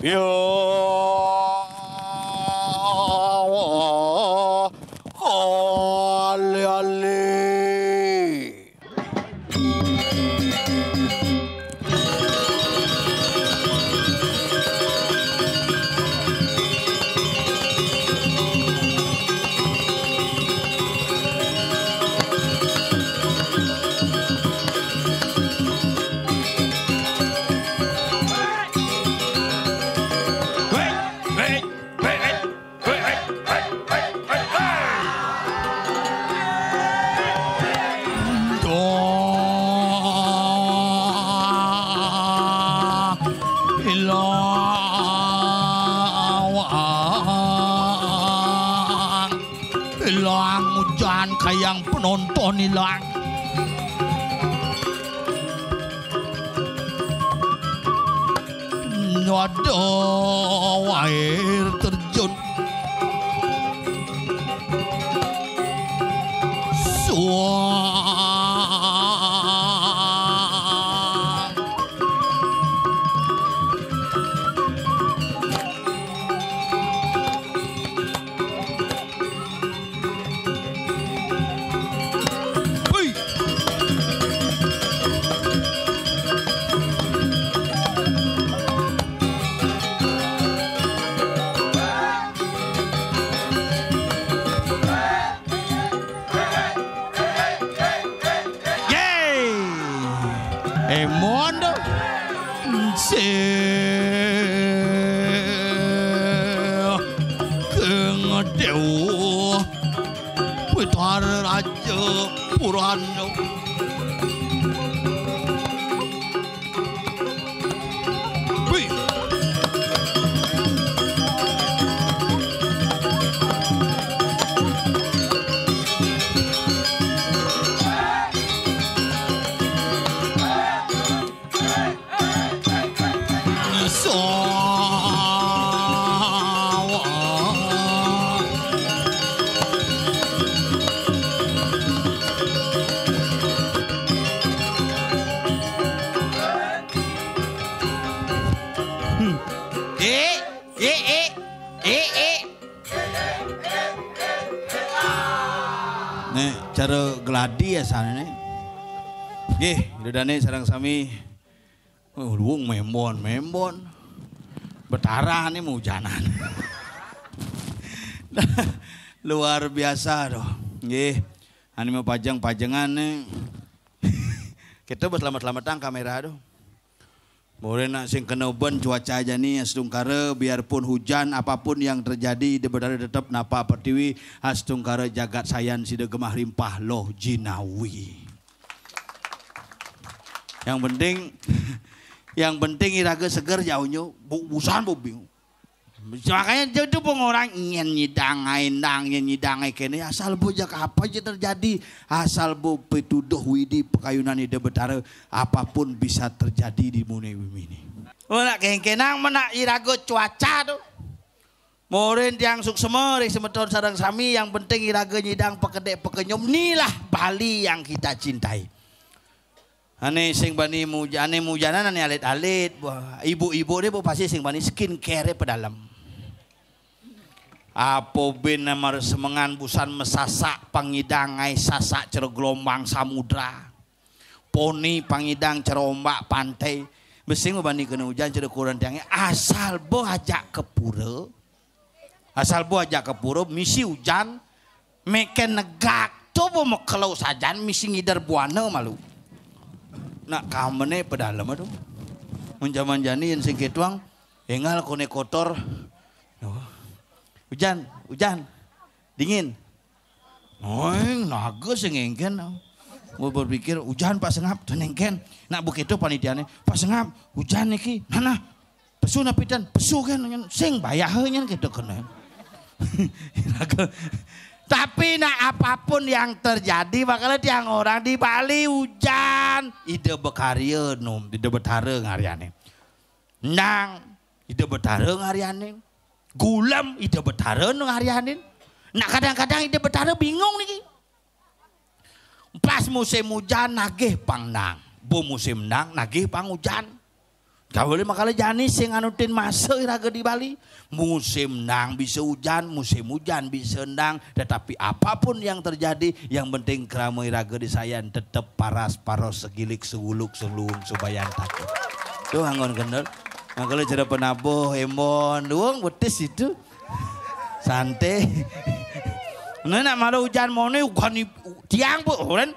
Yo ale. Kayang penonton hilang. Waduh, air terjun. Cara gladi ya sana nih. Nggih, dedane sareng sami luwung membon. Betara nih mau hujanan. Luar biasa doh. Nggih, ane mau pajang-pajangan nih. Kita berselamat-selamatan kamera doh. Boleh nak sing kena uban cuaca aja nih astungkara biarpun hujan apapun yang terjadi di bedara tetap napa pertiwi astungkara jagat sayan sida gemah limpah loh jinawi. Yang penting iraga seger jauhnya busan bu bingung. Makanya itu pengorang ingin nyidangai kene asal bojak apa aja terjadi asal bu pituduh widi pekayunan ide betara apapun bisa terjadi di munewi ini. Ora kenang menak irago cuaca tuh. Moren tiang suksemeri semeton sareng sami yang penting iraga nyidang pekedek pekenyum inilah Bali yang kita cintai. Ane sing bani ane mujanan ane alit-alit ibu-ibu dia pasti sing bani skincare pedalam. Apo bin namar semengan busan mesasak pangidangai sasak cero gelombang samudra. Poni pangidang cero ombak pantai. Besing bani kena hujan cero kurang tiangnya asal bo ajak ke pura. Asal bo ajak ke pura misi hujan meken negak coba mau kelau sajan misi ngidar buana malu. Nak kamene pedalam aduh. Menjaman jani yang sing ketuang engal kone kotor. Hujan, dingin. Naga sengengken. Mau berpikir hujan Pak Sengap, tenengken. Nak begitu panitiane, Pak Sengap, hujan niki, nana, pesu napitan, pesu kan, sing bayahnya gitu kena. Tapi nak apapun yang terjadi, makanya tiang orang di Bali hujan, ide bekarya nom, ide betara ngariane. Nang, ide betara ngariane. Gulam ide betara nu harianin. Nak kadang-kadang ide betara bingung nih. Pas musim hujan nagih pang nang. Bu musim nang nagih pang hujan. Kawali makanya jani sing anutin masuk iraga di Bali. Musim nang bisa hujan, musim hujan bisa nang. Tetapi apapun yang terjadi, yang penting kerama iraga di sayan tetap paras paros segilik seguluk seluung supaya takut. Tuh anggon kendor. Makanya cara penabuh hemon doang betis itu. Santai. Nah malu hujan mau nih bukan tiang bu, kan?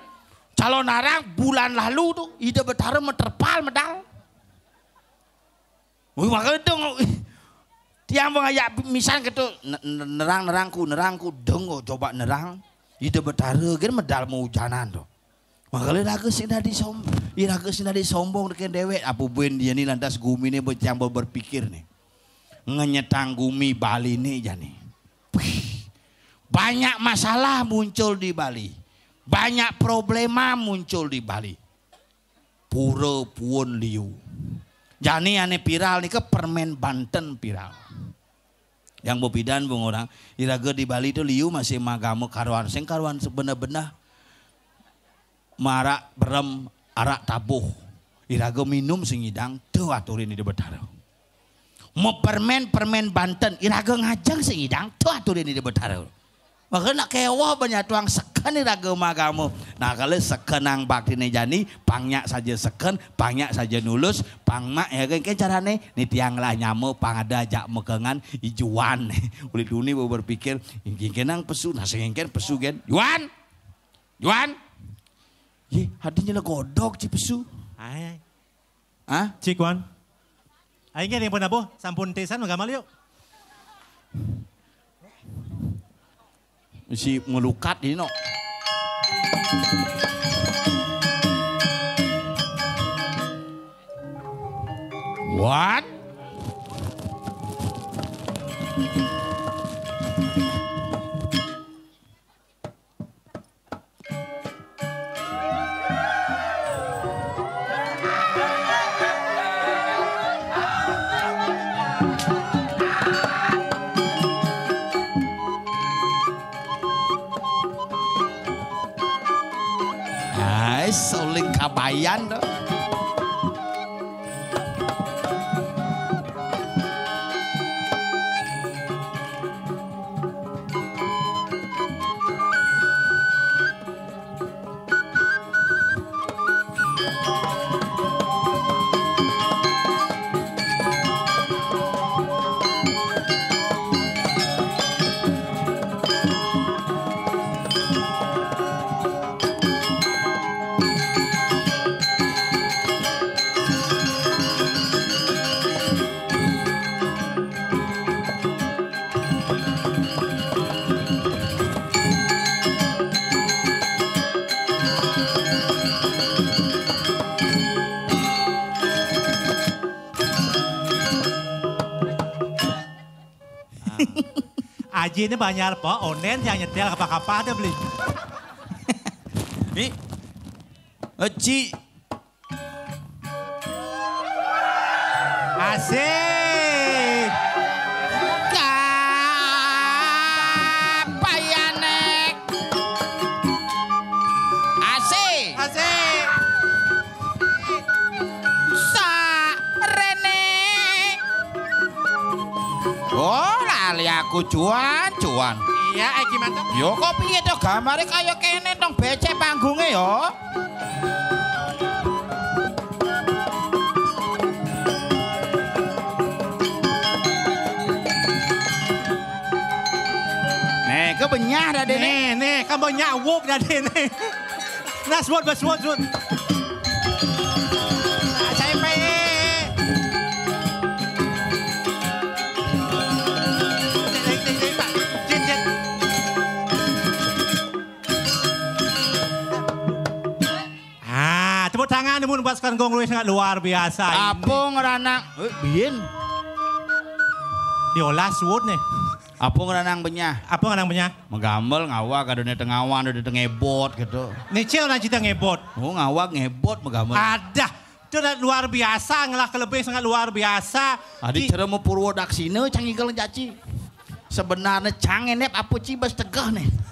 Calon narang bulan lalu tuh ide betara meterpal medal. Wih makanya dong, tiang mengajak misal gitu nerangku dong coba nerang, ide betara kan medal mau hujanan tuh. Makanya raga sih tadi sombong dengan dewek, apa buen dia nih lantas gumi nih bercampur berpikir nih, ngenyetang gumi Bali nih jani. Banyak masalah muncul di Bali, banyak problema muncul di Bali. Pura puun liu. Jani ane viral nih ke permen Banten viral. Yang bopidan bung orang, iraga di Bali itu liu masih magamu karuan, sing karuan bener-bener marak berem arak tabuh. Iraga minum sing hidang tuh aturin di betara. Mau permen Banten, iraga ngajang sing hidang tuh aturin di betara. Makanya kewah banyak tuang seken iraga magamu. Nah kalau sekenang bakti jani, pangnya saja seken, pangnya saja nulus, pangmak ya kan carane nih tiang lah nyamu, pangada jak mekengan ijuan. Uli duni berpikir, ingin kenang pesu, nasi ingin pesu gen, Juan, ye hatinya lah godok ci pesu. Ay, ah, cik Wan, ay yang pun apa, sampun tesan magamal yuk. Si ngelukat ini no. What? Soling kabayan tuh. Aji ini banyak apa? Onen yang nyetel kapal-kapal ada beli. Nih, Aji. Asik. Kapayanek. Asik. Asik. Sarene. Oh, lali aku cuan. Iya, gimana? Yo kok piye to gambare kaya kene tong becek panggunge yo. Nih, kebenyah dah dene. Nih, kan banyak wuk dah dene. Nah, suat. Saya pe. Tepuk tangan ibu buat sekarang Gong Luis sangat luar biasa. Apa ngeranang? Bien. Diolah suut nih. Apa ngeranang benyah? Apa ngeranang benyah? Menggambel ngawak kadone tengawan ada ngebot gitu. Nicil orang cerita ngebot. Oh ngawak ngebot menggambel. Ada. Itu luar biasa, ngelah kelebihan sangat luar biasa. Adik cara mau Purwodaksina cangigel jaci. Sebenarnya cangenep apa cibas tegah nih.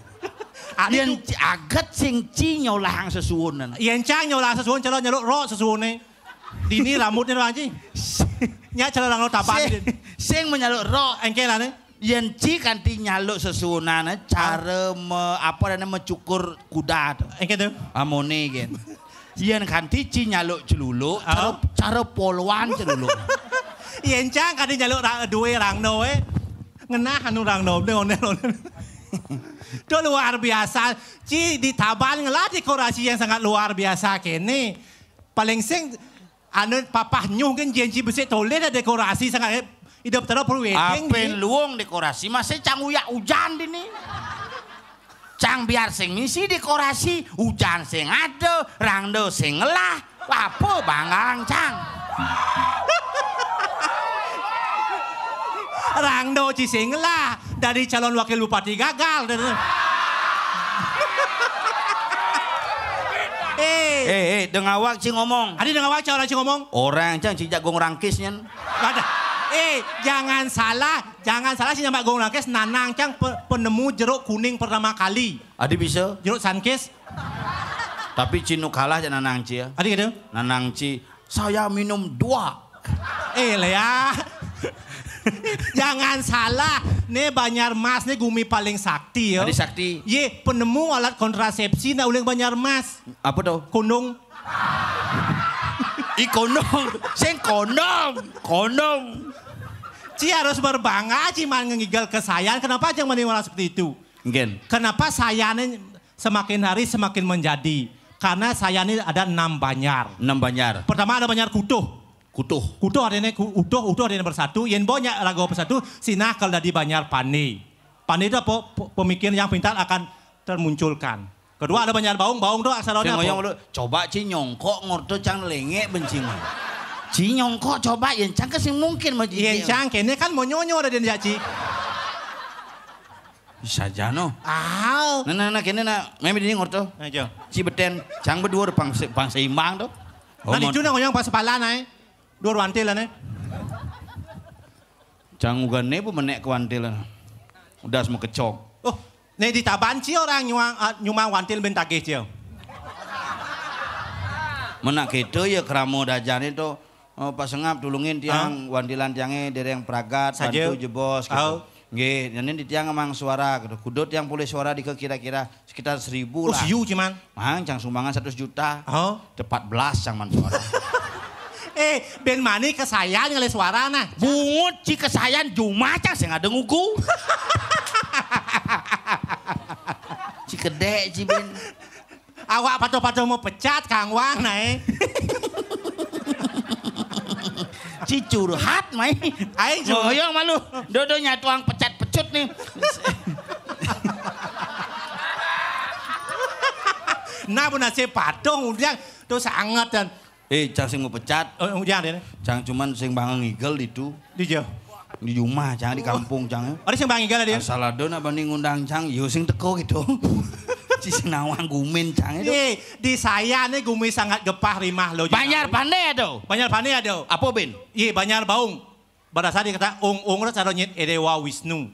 Yang agat sing ci nyolahang sesuunan. Yang cang nyolah sesuun calon nyeluk roh sesuun nih. Dini rambutnya doang anjing. Nya cara orang taban. Sing menyaluk roh Engkelane. yen ci kanthi nyaluk sesuwunane cara mencukur kuda. Engke tuh. Amone gen. Yen kanthi ci nyaluk celuluk cara poluan celuluk. Yen cang kanthi nyaluk duwe rangno ngenah anu rangno one. Itu luar biasa. Ci di Taban ngelah dekorasi yang sangat luar biasa kene. Paling sing anu papah nyuh kan jenci besi tole ada dekorasi sangat hidup terus perwedding. Apen luang dekorasi masih cang uyak hujan ini. Cang biar sing ngisi dekorasi hujan sing ada, rangdo sing ngelah. Apa bangang cang? Rangdo ci sing ngelah dari calon wakil bupati gagal. Dengawak ci ngomong. Adi dengawak orang ci ngomong. Orang cang ci jagung rangkisnya. Ada. Jangan salah si nyambak gong rangkis nanang cang penemu jeruk kuning pertama kali. Adi bisa? Jeruk sankis. Tapi cinu kalah jangan nanang ci ya. Adi gitu. Nanang ci, saya minum 2. Lea. Jangan salah, nih Banyarmas nih gumi paling sakti ya. Adi sakti. Ye, penemu alat kontrasepsi na uling Banyarmas. Apa tuh? Kondom. Kondom. Sing kondom. Ci harus berbangga, Ci man ngigel ke saya. Kenapa jangan menimbang seperti itu? Mungkin. Kenapa saya ini semakin hari semakin menjadi? Karena saya ini ada 6 Banyar. 6 Banyar. Pertama ada Banyar Kutuh. Kutuh adanya utuh adanya bersatu. Yen banyak lagu bersatu, sinah kalau dari Banyar Pani. Pani itu pemikiran yang pintar akan termunculkan. Kedua ada Banyar Baung tuh asalnya apa? Coba Ci nyongkok ngorto cang lengek bencing. Ci nyongkok coba yen cang kesing mungkin mah Yen cang kene kan mau nyonyo ada dia Ci. Bisa jano. Nah kene meme dini ngorto. Aja. Ci beten cang berdua pang seimbang tuh. Nah itu na ngoyong pas pala nae. Dua wantil lah nih. Cang ugane bu menek ke wantil. Udah semua kecok. Oh, nih di Taban Ci orang nyumang wantil bentake Ci. Menak gitu ya keramo dajan itu pas ngap tulungin tiang wantilan tiangnya dari yang peragat bantu jebos gitu. Nggih, nyen di tiang emang suara gitu. Kudut yang boleh suara di kira-kira sekitar 1.000 lah. Oh, siu cuman. Mang cang sumbangan 100 juta. Tepat 14 cang man suara. Ben mani kesayan ngale suara nah. Bungut ci kesayan Juma cang sing ada nguku. Ci gede ci ben. Awak pato-pato mau pecat Kang Wang nae. Ci curhat mai. Ai Ngoyong malu. Dodonya tuang pecat-pecut nih. Nah pun nasi patung udah tuh sangat dan. Cang sing mau pecat. Udah deh. Cang cuman sing bangang ngigel itu. Di jauh. Di rumah cang di kampung cang. Ada sing bangang ngigel dia. Saladon banding ngundang cang, yo sing teko gitu. Ci nawang gumin cang itu. Di saya nih gumi sangat gepah rimah lo. Banyar pandai ada. Banyar pandai ada. Apa Ben? Banyar Baung. Pada saat dia kata ong cara nyet Dewa Wisnu.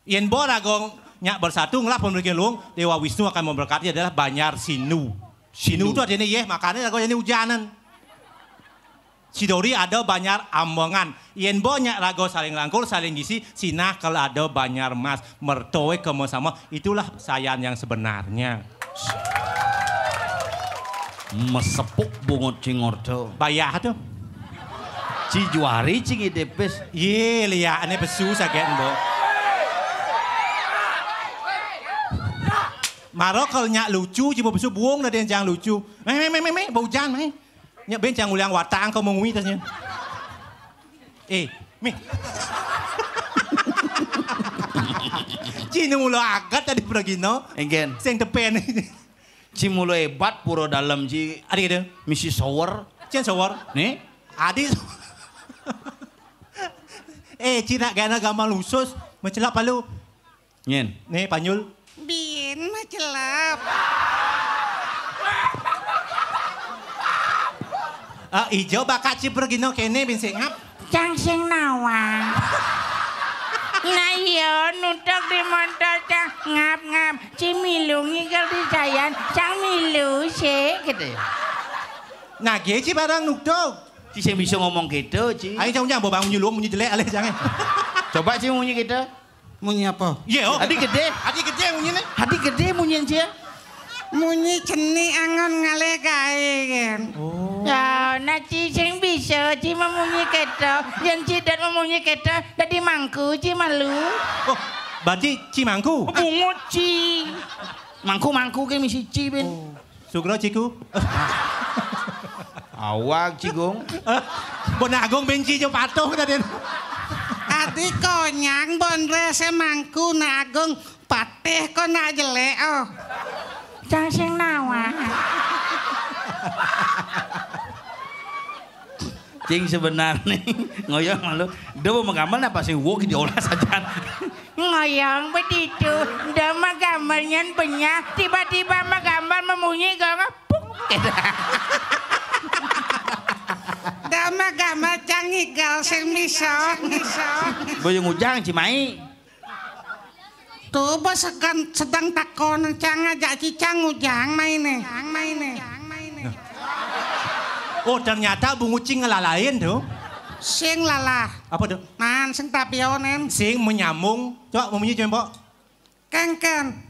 Yen bora gong nyak bersatu ngelap pemberian luang Dewa Wisnu akan memberkati adalah Banyar Sinu. Sinu itu artinya makanya lagu ini hujanan. Sidori ada Banyar Ambongan. Yen banyak lagu saling langkul, saling gisi. Sinah kalau ada Banyar Mas. Mertoe sama-sama. Itulah sayang yang sebenarnya. Mesepuk bungut cingorto. Bayah tuh. Ci juari cingi depes. Lihat aneh besu sakit mbok. Maro kalau nyak lucu, cibo besu buang na dia jangan lucu. Bau jangan, nyak ben jangan ulang watang kau mengui tasnya. Cina mulu agat tadi pergi no. Enggen. Sing tepen. Ci mulu hebat puro dalam ci. Adi gitu. Misi shower. Cina shower. Nih. Adi. Cina gana gamal khusus. Mencelap palu. Nyen. Nih Panyul. Bin macelap. Ijo bakat ci pergi no kene bin sing ngap. Cang sing nawang. Nah iya nutuk di motor cang ngap-ngap. Ci milu ngigel di jayan. Cang milu sih gitu. Nage ci barang nukdok. Ci sing bisa ngomong gitu, Ci. Ayo jangan bawa bunyi luang bunyi jelek alih jangan. Coba Ci munyi gitu. Munyi apa? Iya. Adi gede. Adi gede bunyi nih. Hadi gede munyi Ci. Munyi ceni angon ngale kae kan. Ya, nah Ci sing bisa Ci memunyi keto, yang Ci dan memunyi keto, jadi mangku Ci malu. Oh, berarti Cimangku. Bungut Ci. Mangku ke misi Ci ben. Sugro ciku. Awak Cigong. Bon Agung benci jo patuh tadi. Adi konyang bon rese mangku na agung patih kok nak jelek oh. Jangan sing nawa. Cing sebenarnya ngoyong malu. Dia mau gambar apa sih? Wong diolah saja. Ngoyong begitu, udah mah gambarnya banyak, tiba-tiba mah gambar memunyi gak puk. Gama cangigal sing misok. Boyong ujang Cimai. Tuh bos sedang takon cang ajak cicang ujang maine. Oh, ternyata bungu cing ngelalain tuh. Sing lalah. Apa tuh? Man sing tapionen. Sing menyambung. Coba memunyi coba. Kengken.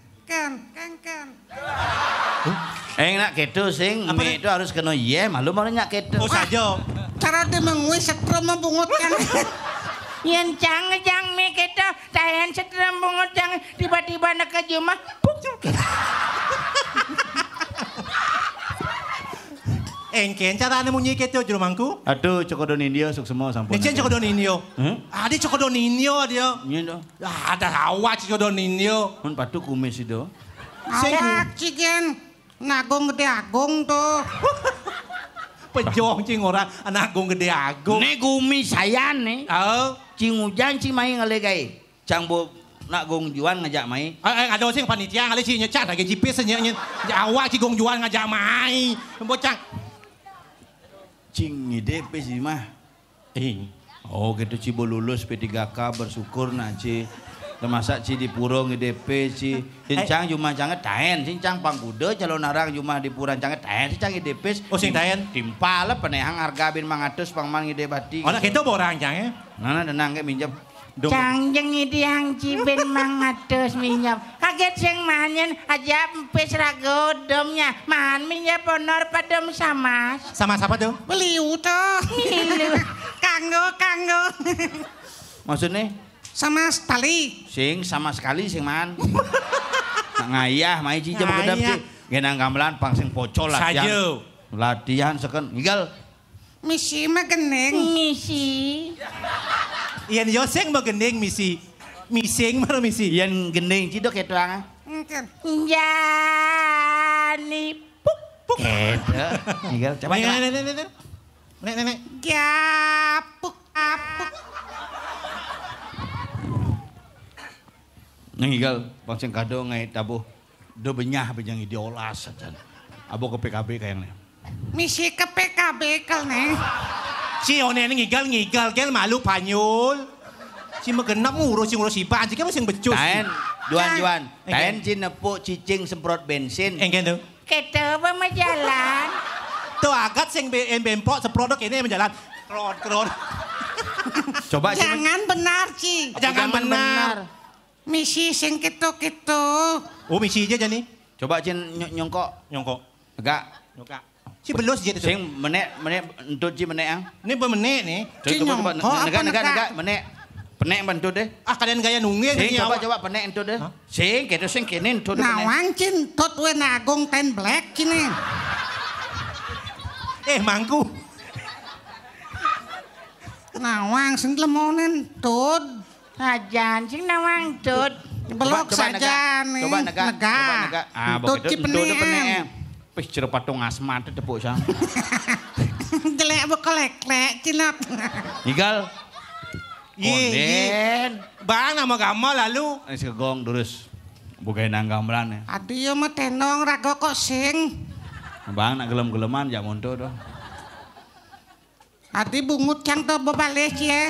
Nak kedo sing Apa itu harus kena iya malu mau nyak kedo. Oh saja. Cara dia mengui setrum membungut kan. Yang cang mi kita, tahan setelah bungut cang, tiba-tiba nak ke rumah, puk. Engken carane munyi keto jurumangku. Aduh cokodon India suk semua sampun. Nicen cokodon inyo. Adi cokodon inyo dia. Iya dong. Ada awak cokodon inyo. Mun patu kumis itu. Ada cigen. Nagung gede agung tuh. Pejong cing orang anak agung gede agung. Nih kumis saya nih. Oh. Cing ujang cing main ngalegai. Cang bo nak gong juan ngajak main. Ada sing panitia kali sih nyecat lagi jipis nya awak ci gong jual ngajak main. Bocang. Cing ngide pe sih mah. Oh gitu Cibo lulus P3K bersyukur nak Ci. Termasak Ci di puro ngidep Ci. Cincang cuma canget taen, cincang pangkude calon narang cuma di puran canget taen, cincang ngidep. Oh sing taen timpal penehang harga bin mangatus pangman ngidep bati. Oh nak itu borang cang ya. Nana denang ke minjem. Cang jengi diang cibin mangatus minyak. Kaget sing manyen aja empes ragodomnya. Man minyak honor padom sama. Sama siapa tuh? Beliau tuh. Kanggo. Maksudnya? Sama sekali. Sing sama sekali sing man. Nak ngayah main cincang kedap Ci. Genang gamelan pang sing pocol latihan. Saja. Latihan seken ngigal. Misi mah geneng. Misi. Iyan yoseng bagendeng misi. Mising mah misi. Iyan gendeng cidok itu ah. Jani puk. Gitu. Ngigal coba coba. Nek. Gapuk. Ngigal pang sing kado ngai tabuh. Do benyah bejang diolas saja. Abo ke PKB kayaknya. Misi ke PKB kal nih. Si onen ngigal kel malu panyul. Si megenap ngurus ipaan si kan sing becus. Taen juan. Taen ci nepuk cicing semprot bensin. Engken tuh. Kita apa jalan? Tuh agat sing bempok seprot ini menjalan. Krod. Coba Jangan benar Ci. Jangan benar. Misi sing gitu-gitu. Oh misi aja nih. Coba cin nyongkok. Agak. Si belus aja tuh. Sing menek entut ci menek ang. Ini pemenek nih. Coba negak menek. Penek mentut deh. Ah kalian gaya nunggil sing coba penek entut deh. Sing gitu sing kene entut penek. Nawang cin tot we nagung ten black kini. Mangku. Nawang sing lemonen tot. Ajan sing nawang tut. Belok saja nih. Coba negak. Ah begitu entut penek. Wis jero patung asmat tepuk sang. Jelek bekolek-lek cinap. Igal. Iya. Bang nama gamal lalu. Wis kegong terus. Bukain nang gamelan. Aduh mah tenong rago kok sing. Bang nak gelem-geleman jak monto doh. Adi bungut cang to bebales ya.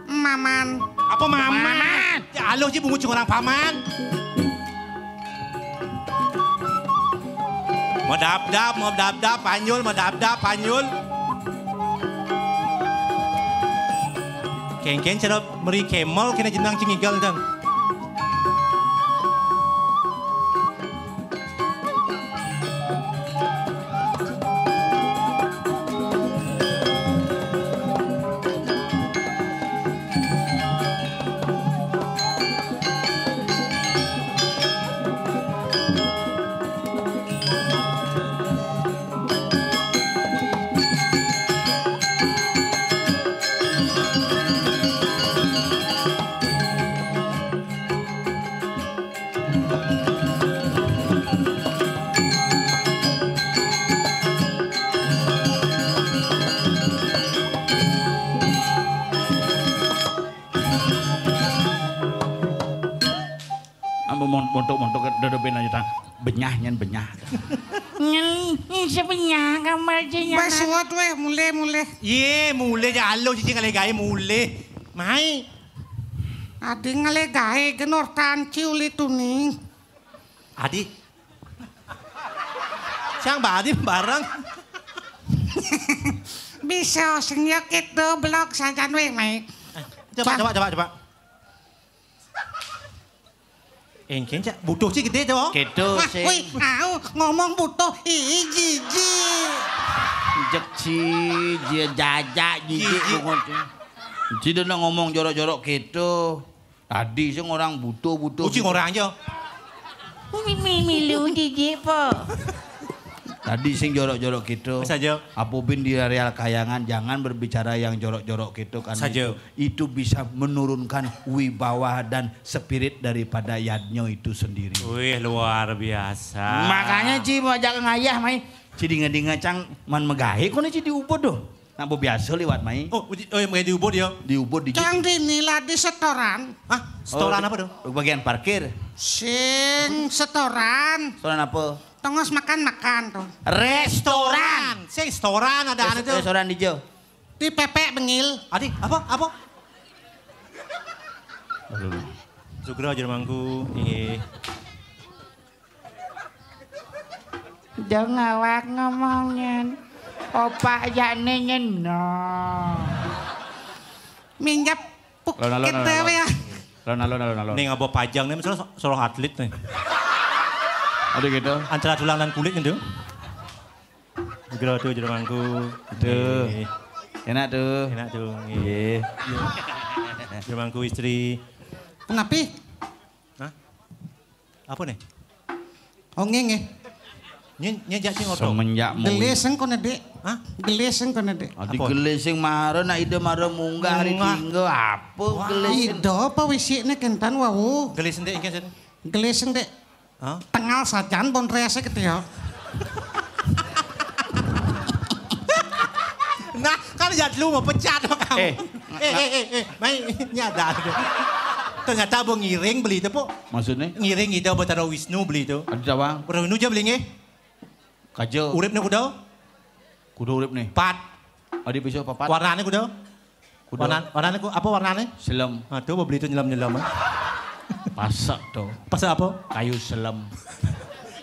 Maman. Apa maman? Ya alo sih bungu orang paman. Medap-dap, panyul. Ken cara meri kemol kena jenang cingigal dang. Montok dodobin aja tang. Benyah. Nyen sebenarnya kamar jenya. Wes suwet weh mulai. Ye, mule jalo cici kali gawe mule. Mai. Adi ngale gawe genor tanci uli tuning. Adi. Siang badi bareng. Bisa senyok itu blok sajan weh mai. Coba. Engken cak butuh sih gede tuh. Gitu sih. Wih, ngomong butuh jijik. Jek dia jajak jijik Jadi udah ngomong jorok-jorok gitu. Tadi sih orang butuh. Kucing orang aja. Milu jijik po. Tadi sing jorok-jorok gitu. Saja. Apobin di areal kayangan jangan berbicara yang jorok-jorok gitu kan. Saja. Itu bisa menurunkan wibawa dan spirit daripada yadnya itu sendiri. Wih luar biasa. Makanya Ci mau ajak ngayah mai. Ci dinga-dinga cang man megahe kono Ci diubod doh. Nampo biasa liwat mai. Oh yang mau diubod ya? Diubod di. Cang dinila di setoran. Hah? Setoran apa dong? Bagian parkir. Sing setoran. Setoran apa? Tongos makan tuh. Restoran. Restoran ada anu tuh. Restoran di Jo. Di pepek bengil. Adik, apa? Sugro jermangku. Inggih. Jangan ngawak ngomongin. Opak jane nyeno. Minjap kita ya. Lon. Nih ngabo pajang nih misalnya seorang atlet nih. Ada gitu. Antara tulang dan kulit gitu. Sugro tuh jermangku. Tuh. Enak tuh. Iya. Jermangku istri. Kenapa? Hah? Apa nih? Ngenge. Nyejak sing oto. Semenjak Geleseng kono Dek. Hah? Geleseng kono Dek. Adi gelesing maro nak ide maro munggah hari tinggal apa gelesing. Ido apa wisikne kentan wau. Gelis ndek iki sen. Geleseng Dek. Hah? Tengal sajan pon rese gitu ya. Nah, kan jad lu mau pecat sama kamu. Mai nyadar. Ternyata abang ngiring beli itu po. Maksudnya? Ngiring itu Batara Wisnu beli itu. Ada cawang? Batara Wisnu aja beli nge. Kajo. Uripnya kuda. Kuda urip nih. Pat. Adi bisa papat. Warnanya kuda. Warnanya apa warnanya? Selem. Ah tuh beli itu nyelam-nyelam. Pasak tuh. Pasak apa? Kayu selem.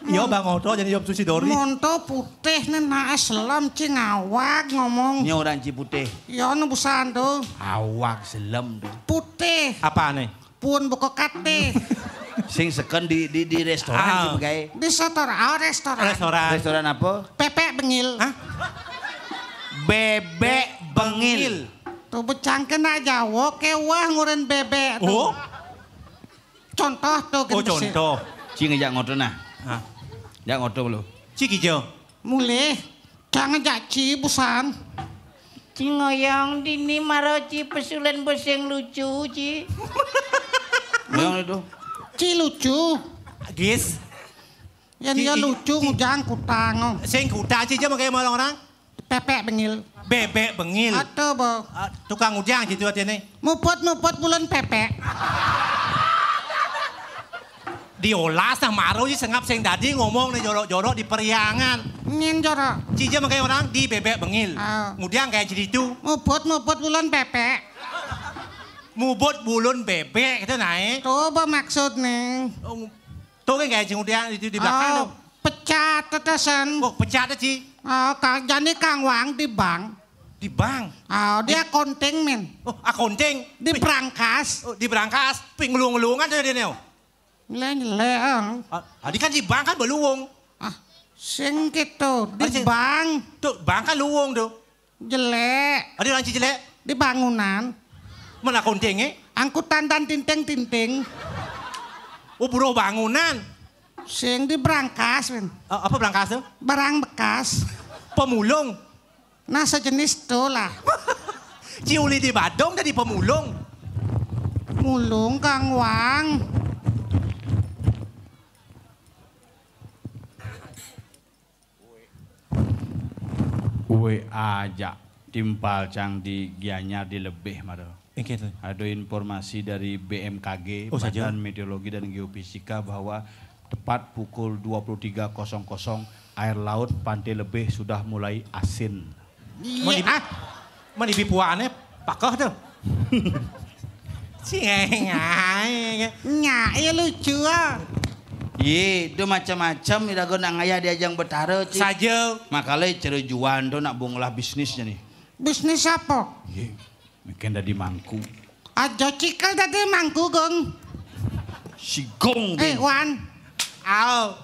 Iya bang Oto jadi job susi dori. Monto putih nena selam cing awak ngomong. Ini orang Ciputih. Ya nebusan tuh. Awak selem tuh. Putih. Apa nih? Pun buka kate. Sing seken di restoran sebagai. Di restoran. Restoran apa? Pepek bengil. Hah? Bebek bengil. Tuh becangkeun aja wo kewah nguren bebek tuh. Oh. Contoh tuh Oh contoh. Ci ngejak ngoto nah. Hah? Jak ngoto lo. Ciki jo. Mulai. Jangan jaci busan. Ci ngoyong dini maro ci pesulan bos yang lucu ci. Yang itu. Ci lucu. Gis. Yang dia lucu ngujang kutang. Sing kuda aja mau kayak malang orang. Pepek bengil. Bebek bengil. Atau bo. Tukang ujang gitu artinya. Mupot bulan pepek. Diolah sama maro sih sengap sing dadi ngomong nih jorok-jorok di periangan. Nyen jorok. Cija makanya orang di bebek bengil. Kemudian kayak jadi itu. Mupot bulan pepek. Mubut bulun bebek itu naik. Tuh apa maksud nih? Tuh kan kayak kemudian itu di belakang tuh. Pecat tetesan. Oh, pecat Ci. Oh, jadi Kang Wang di bank. Di bank. Oh, dia konting men. Oh, akunting. Di berangkas. Oh, di berangkas. Ping ngelung-ngelungan dia neo. Nyele. Adi kan di bank kan beluwung. Ah, sing gitu. Di Sing- bank. Tuh, bank kan luwung tuh. Jelek. Adi lanci jelek. Di bangunan. Mana akuntingnya? Angkutan dan tinting-tinting. Oh, buruh bangunan. Sing di berangkas men. Apa berangkas tuh? Barang bekas. Pemulung. Nah sejenis tuh lah. Ciuli di Badung jadi pemulung. Mulung Kang Wang. Uwe aja timpal cang di Gianyar di lebih maro. Gitu. Ada informasi dari BMKG, Oh, saja. Badan Meteorologi dan Geofisika bahwa tepat pukul 23.00 air laut Pantai Lebih sudah mulai asin. Iya. Mana bipuannya pakah tuh. Cing, Nyai lucu ah. Ye, itu macam-macam irago nak ngaya diajang betara cik. Saja. Makanya cerejuan tu nak bonglah bisnisnya nih. Bisnis apa? Ye, mungkin dah di mangku. Ajo cikal tadi mangku gong. Si gong deh. Wan. Ao.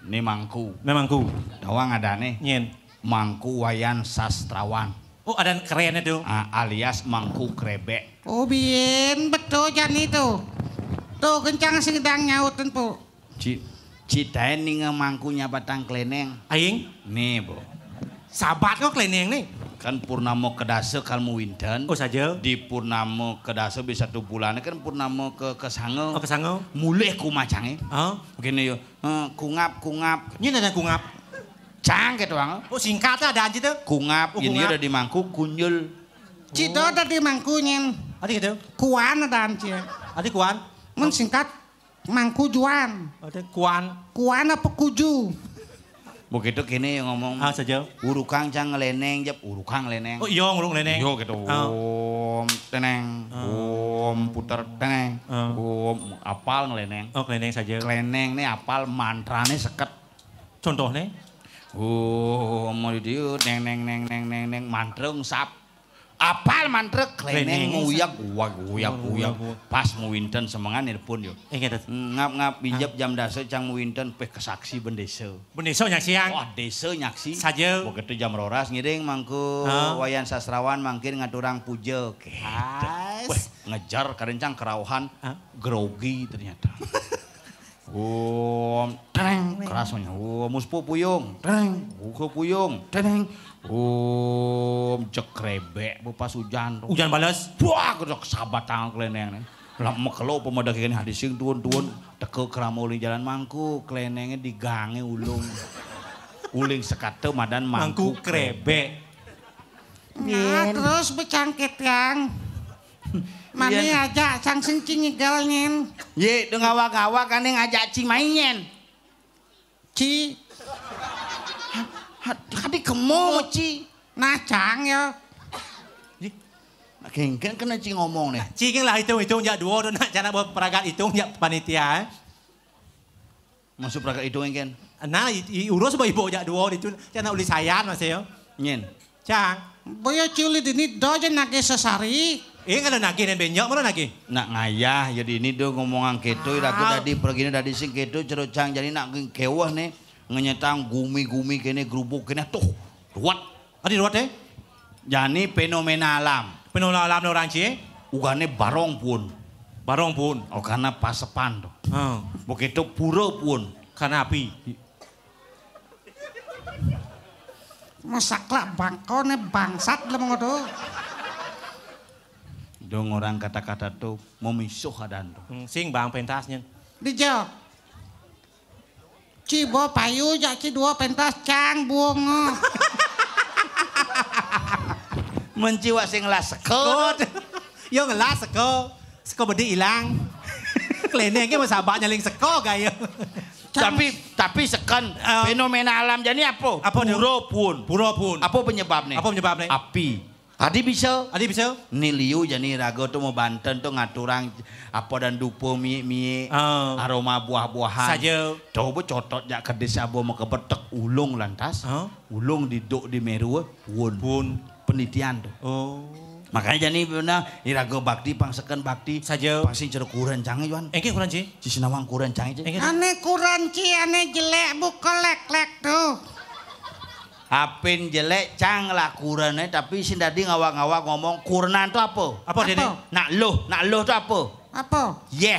Ini mangku. Memang ku. Dawang ada nih. Nyen. Mangku wayan sastrawan. Oh, ada keren itu. Alias mangku krebek. Oh bien, betul Jan itu. Tuh kencang sedang nyautin po. Citain nih mangkunya batang kleneng. Aing. Nih bu. Sahabat kok kleneng nih. Kan purnamo kedase kalmu winten. Oh saja. Di purnamo kedase bisa 1 bulan kan purnamo ke sango. Oh kesango. Mulai ku macangnya. Oh. Begini yo. Kungap. Nyen ada kungap. Cang gitu bang. Oh singkatnya ada aja tuh. Kungap. Oh, Ini kungap. udah di mangku kunyul. Cito tadi mangkunya. Ada gitu. Kuan ada anci. Ada kuan. Men singkat mangku juan. Ada kuan. Kuan apa kuju? Begitu kini yang ngomong. Saja. Urukang cang ngeleneng jap urukang ngeleneng. Oh iya ngurung neneng. Yo gitu. Oh. Teneng. Puter teneng. Apal ngeleneng. Oh kleneng saja. Kleneng nih apal mantrane seket. Contohnya. Mau didiut neng mantreng sap. Apal mantrek kleneng nguyak guyak. Pas mu winten semangan pun yo. Gitu. Ngap bijab jam dasa cang mu winten peh kesaksi ben desa. Beneso nyak siang. Wah desa nyaksi. Saja. Begitu jam roras ngiring mangku wayan sastrawan mangkin ngaturang puja. Weh ngejar karencang kerauhan grogi ternyata. Teneng kerasnya. Muspu puyung. Teneng. Buku puyung. Teneng. Jekrebek pas hujan. Hujan balas. Wah, kudu sahabat tangan kleneng. Lah mekelo pemuda kene hadis sing tuun-tuun teke kramuli jalan mangku, klenenge digange ulung. Uling sekate madan mangku krebek. Nah, terus becangkit yang. Mami aja sang sencing nyegalnyen. Ye, do ngawak-ngawak kan ngajak Ci mainyen. Ci. Hadi kemo Ci. Nah, cang ya. Kengken kena Ci ngomong nih. Ciking lah hitung jak dua nak jangan buat peragat hitung jak panitia. Masuk prakat itu engken. Nah, urus bae ibu jak dua itu jangan uli sayan Mas yo. Nyen. Cang. Boyo cili dini dojen nage sesari. Kan ada nagi dan benyok mana nagi? Nak ngayah jadi ini do ngomongan keto aku tadi pergi tadi sing keto cerocang jadi nak kewah nih ngenyetang gumi kene grubuk kene tuh ruat. Adi ruat deh. Jadi fenomena alam. Fenomena alam orang cie. Ugane barong pun. Barong pun. Oh karena pasepan tuh. Oh. Begitu pura pun. Karena api. Masaklah bangkone bangsat lemong itu. Dong orang kata-kata tuh memisuh adan tuh. Sing bang pentasnya. Dijawab. Cibo payu jak ci dua pentas cang bungo. Menciwa sing lah sekot. Yo ngelas seko bedi hilang. Klenengnya mas sahabatnya ling seko gaya. Tapi sekan fenomena alam jadi apa? Apa Pura pun. Pura pun. Apa penyebabnya? Apa penyebabnya? Api. Adi bisa. Adi bisa? Ni liu jadi rago tuh mau Banten tuh ngaturang apa dan dupo mie aroma buah-buahan. Saja. Coba cotot jak ke desa abo mau kebetek ulung lantas. Ulung diduk di Meru pun penelitian tuh. Oh. Makanya jadi benar irago bakti pangsekan bakti Saja. pangsi ceruk kuran canggih Juan. Engke kurang Ci. Cisinawang kuran canggih. Ane kuranci, ane jelek buka lek-lek tuh. Apin jelek cang lah kurane tapi si dadi ngawak-ngawak ngomong kurnan itu apa? Apa Dede? Nak loh itu apa? Apa? Ye.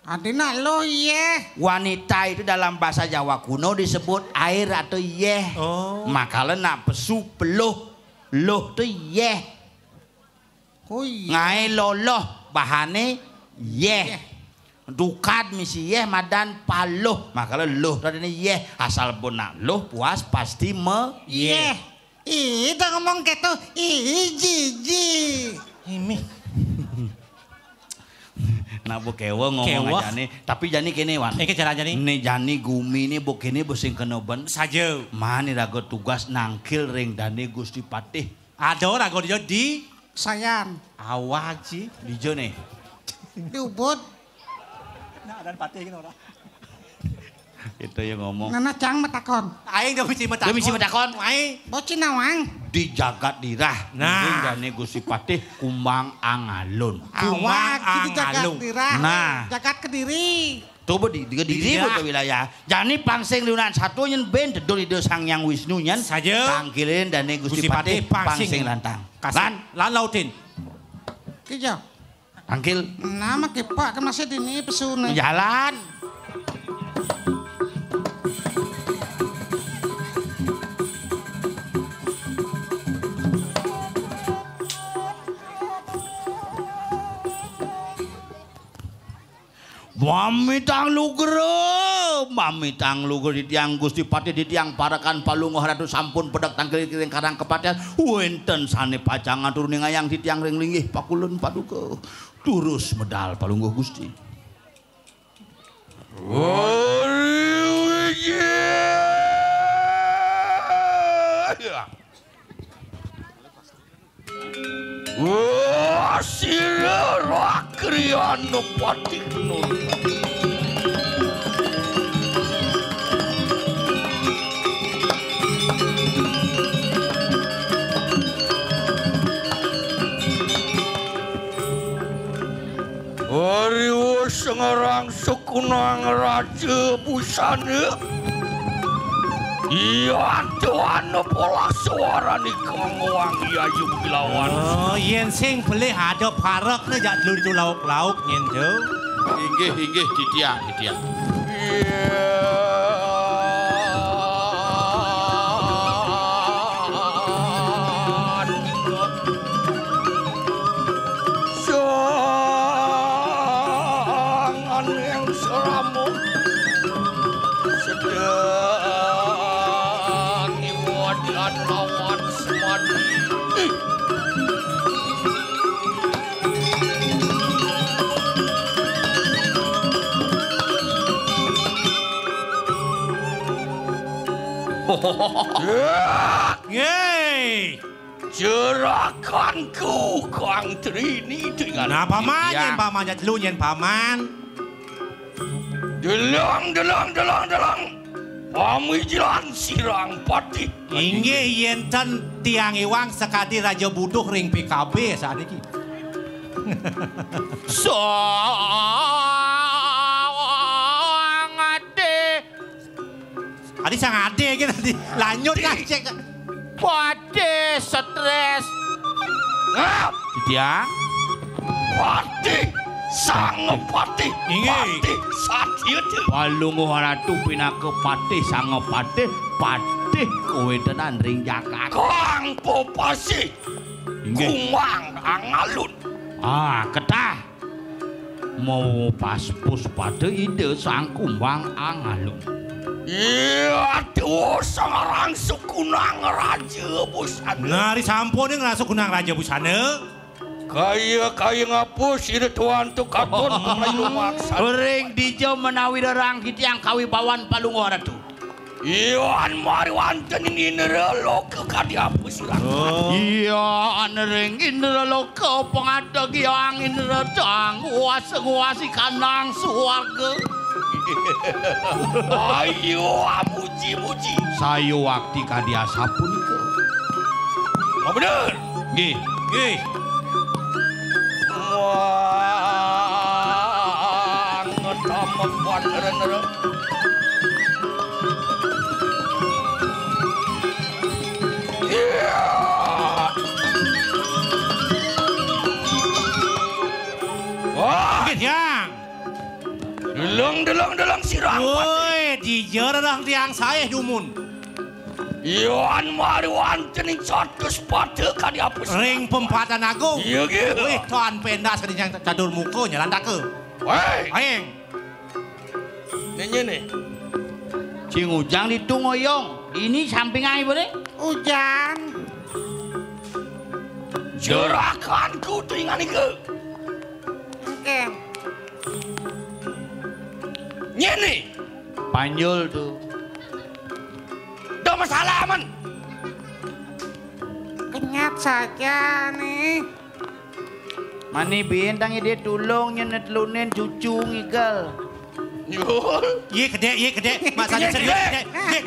Adi nak lo ye. Wanita itu dalam bahasa Jawa kuno disebut air atau yeh. Oh. Makanya nak pesu peluh. Loh itu yeh. Kui. Ngai loloh bahane yeh. Dukat misi yeh madan paluh. Makanya loh tadi ini yeh. Asal pun nak loh puas pasti Ye. Ih, dah ngomong gitu. Ih, jiji. Ini. Nak bu kewa ngomong aja nih. Tapi jani kene wan. Engke caranya nih. Nih jani gumi nih bu kene busing kenoban. Saja. Mani rago tugas nangkil ring dani Gusti Patih. Ada rago dia di Sayang. awak Ci. Dijo nih. Diubut. Nah, dan patih gitu ora. Itu yang ngomong. Nana cang matakon. Aing dia mesti matakon. Dia mesti matakon. Aing. Bocin nawang. Di jagat dirah. Nah. Ring dani Gusti Patih kumbang angalun. Awak gitu jagat Angalung. dirah. Nah. Jagat kediri. Coba di diri betul wilayah. Jani pangsing liunan satu nyen ben dedol ide Sang Yang Wisnu nyen. Saja. Tangkilin dani Gusti Patih pangsing lantang. Lan lautin. Kijo. Tangkil. Nama kipak kan masih dini pesune. Jalan. Mamitang luger di tiang Gusti Patih di tiang parakan palunguh ratu sampun pedak tangkil kiring karang kepatian wenten sane pacangan turun ngayang di tiang ring linggih pakulun paduka turus medal palungguh Gusti. Sira kriana patih nun. Ariwo sengarang sukunang raja busana. Iya tuan pola suara ni kongwang yayu bilawan. Oh, yen sing boleh ada parak na jak dulu itu lauk-lauk yen tu. Inggih ditia. Sangan yang seramu sedang iwadian lawan semadi. Yeay. Jerakanku Kang Trini dengan Nah, paman yen paman jak dulu yen paman. Delang. Pamijilan sirang patih. Inggih yen ten tiang iwang sekadi raja butuh ring PKB saat ini. Sang ade. Adi sang ade gitu tadi. Lanjut ngajek. Patih stres. Tiang. Patih. Sang patih. Inggih. Patih satya. Palungguh ratu pinaka patih sang patih. Patih kowe tenan ring jagat. Kang popasi. Kumang angalun. Ketah. Mau paspus pada ide sang kumbang angalun. Iya, tuh seorang sukunang raja busana. Nari sampun yang ngerasa kunang raja busana. Kaya ngapus ide tuan tu katon melayu maksa. Ring dijo menawi derang kitiang kawi bawan palungguh ratu. Iwan mari wonten ing Indraloka kadya pusirang. Iya nering Indraloka pangadeg yang Indra dang nguasi kanang swarga. Ayo muji-muji. Sayo wakti kadya sapunika. Oh bener. Nggih. Nggih. Wah, ngetamep wonten. Wah, Yang. deleng sirang. Woi, dijerah tiang saya jumun. Iwan mari wonten ing catus pada kadya pusirang. Ring pempatan agung. Iya gitu. Wih, tuan pendas yang cadur mukonya landake. Hei, Aing. nih. Cing Ujang ditungoyong. Ini samping ae boleh? Ujang. Jerakanku tingan ike. Oke. Nyene. Panjul tuh. Ada masalah man. Kenyat saja nih. Mani bintang dia tulung nyenet lunen cucu ngigal. Yul. Iya gede. Masanya serius gede. Gede.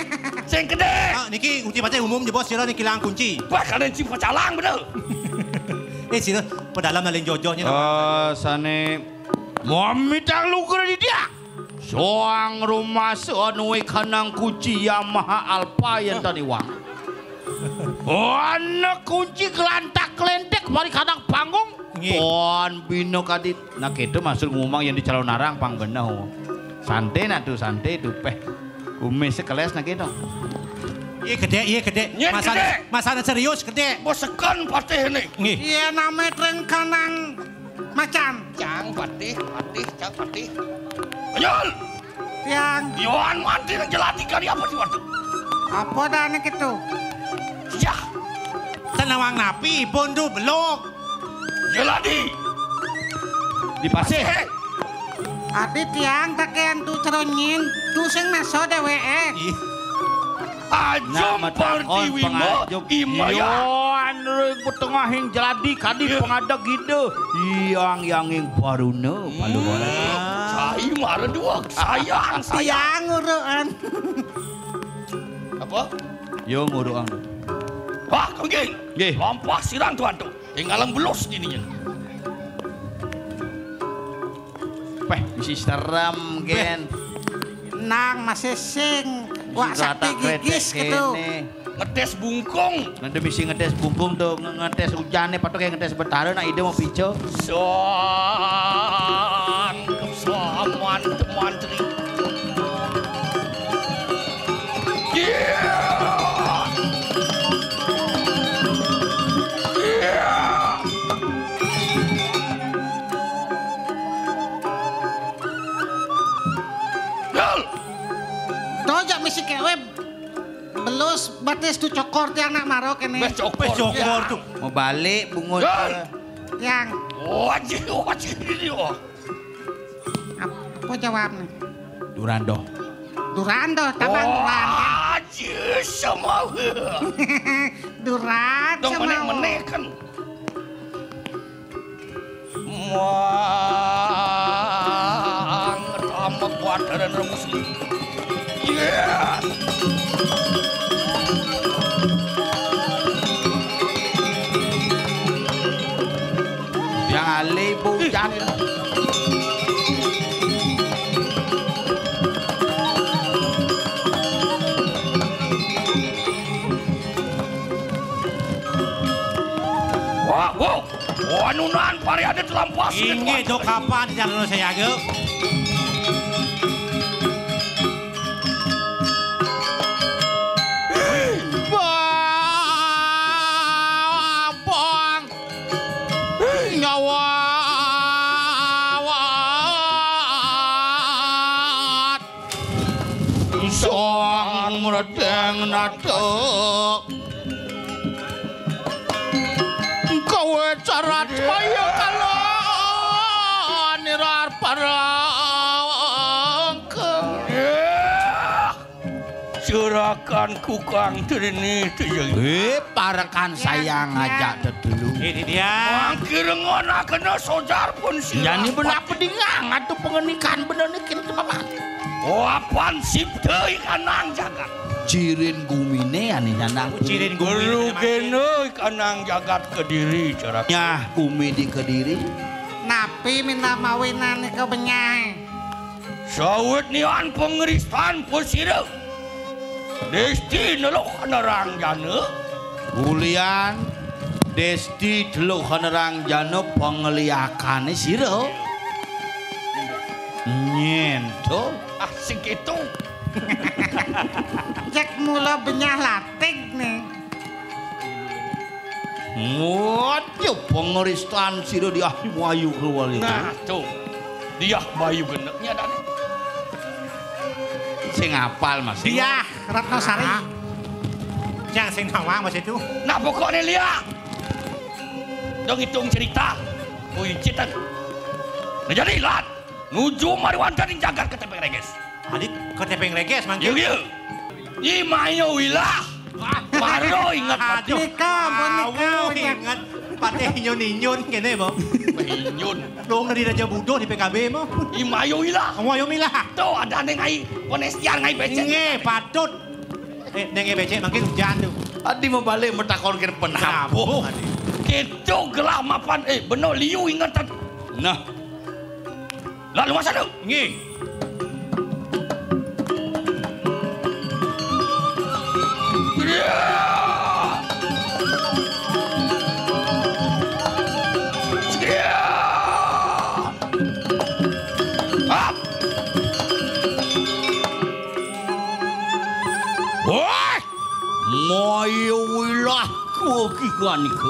Sing gede. Ah, niki kunci batai umum di bos sira niki lang kunci. Bahkan cip calang bener. Sira pedalam nalin jojonya. Sane Muhammad lukur di dia. Soang rumah seonwe kanang kunci Yamaha Alpha yang tadi wang. Anak kunci kelantak kelentek mari kanang panggung. Pon bino kadit. Nah gitu masuk ngomong yang di calon narang pang bener. Santai santai dupeh. Umes sekeles nah gitu. Iya gede. Nyen Masalah serius gede. Bosekan patih nih. Nggih. Iya namanya tren kanang macan. Cang patih. Ayol. Yang Yohan mati nang jelati kali apa sih waktu? apa dah nih gitu? Ya, Senawang napi pun tu belok. jelati. Di pasir. Adi tiang takean tu ceronyin tu sing naso dheweke. Ih, Ajum pertiwimo imaya. Anu tengahing jeladi kadi pengadeg gitu. Yang baruna palu bola. Saya marah dua. Sayang. Tiang uruan. Apa? Yo nguruang. Wah, kenging. Nggih. Lampah sirang tuan tu. Tinggalan belos dininya. Peh bisi serem gen. Nang masih sing. Wah sakti gigis gitu. Ngetes bungkung. Nanti bisi ngetes bungkung tuh ngetes hujannya patok kayak ngetes betara nah ide mau pico. Soan kesamaan mantri. Dojak misi kewe belus batis tu cokor tiang nak maro kene. cokor tu. Mau balik bungut. Tiang Wajib ini wah. apa jawabnya? Durando. Durando tabang duran kan. Wajib sama. Duran Dong sama. menek kan. Wah, tamat buat dan muslim. Yeah. Yang alih bujang. Wow, wanunan pari ada dalam pas. Inggih do kapan di jalan saya ge. Bang. Ngawat. Soang meredeng nato. Kowe carat kaya kalon nirar parang. Sur Parekanku Kang Trini teuing. Parekan saya ngajak dedelu. Ini dia. Mangkir ngona kena sojar pun sih. Yani bener pedingang atuh pengenikan bener niki Bapak. Oh apaan sip teuing kanang jagat. Cirin gumine ani nyanang. Cirin Guru gumi. kene kanang jagat Kediri cara. Nyah gumi di Kediri. Napi minta mawinan ke benyai. Sawet nian pengeristan pusira. Desti nelok nerang jana. Bulian Desti delok hanerang jana pengeliakane sira. Nyento. Asik itu. Cek mula benyah latik nih. Waduh pengeristan sira di Ayu keluar itu. Nah tuh. Dia bayu geneknya dan. Sing hafal Mas. Dia Ratnasari. Yang sing nawang mas itu. Nah pokoknya lihat. Dong hitung cerita. Pujitan. Nah jadi lihat. Nuju mariwan dan jagat ke tepeng reges. Adik ke tepeng reges mangkil. Yuk. Imayo wilah. Maro ingat pati. Nikah, Awu ingat pateh inyon-inyon kene mo. Inyun. Dong dari Raja Budo di PKB mo. Imayo wilah. Kamu ayo milah. Tuh ada neng ai ponestian ngai becek. Nge patut. Nenge becek mangkil hujan tuh. Adi mau balik mentakonkeun penabuh. Gitu gelah mapan bener liu ingatan. Nah, Lalu masa tuh. Nge. moyo wilah kuwi kan iku.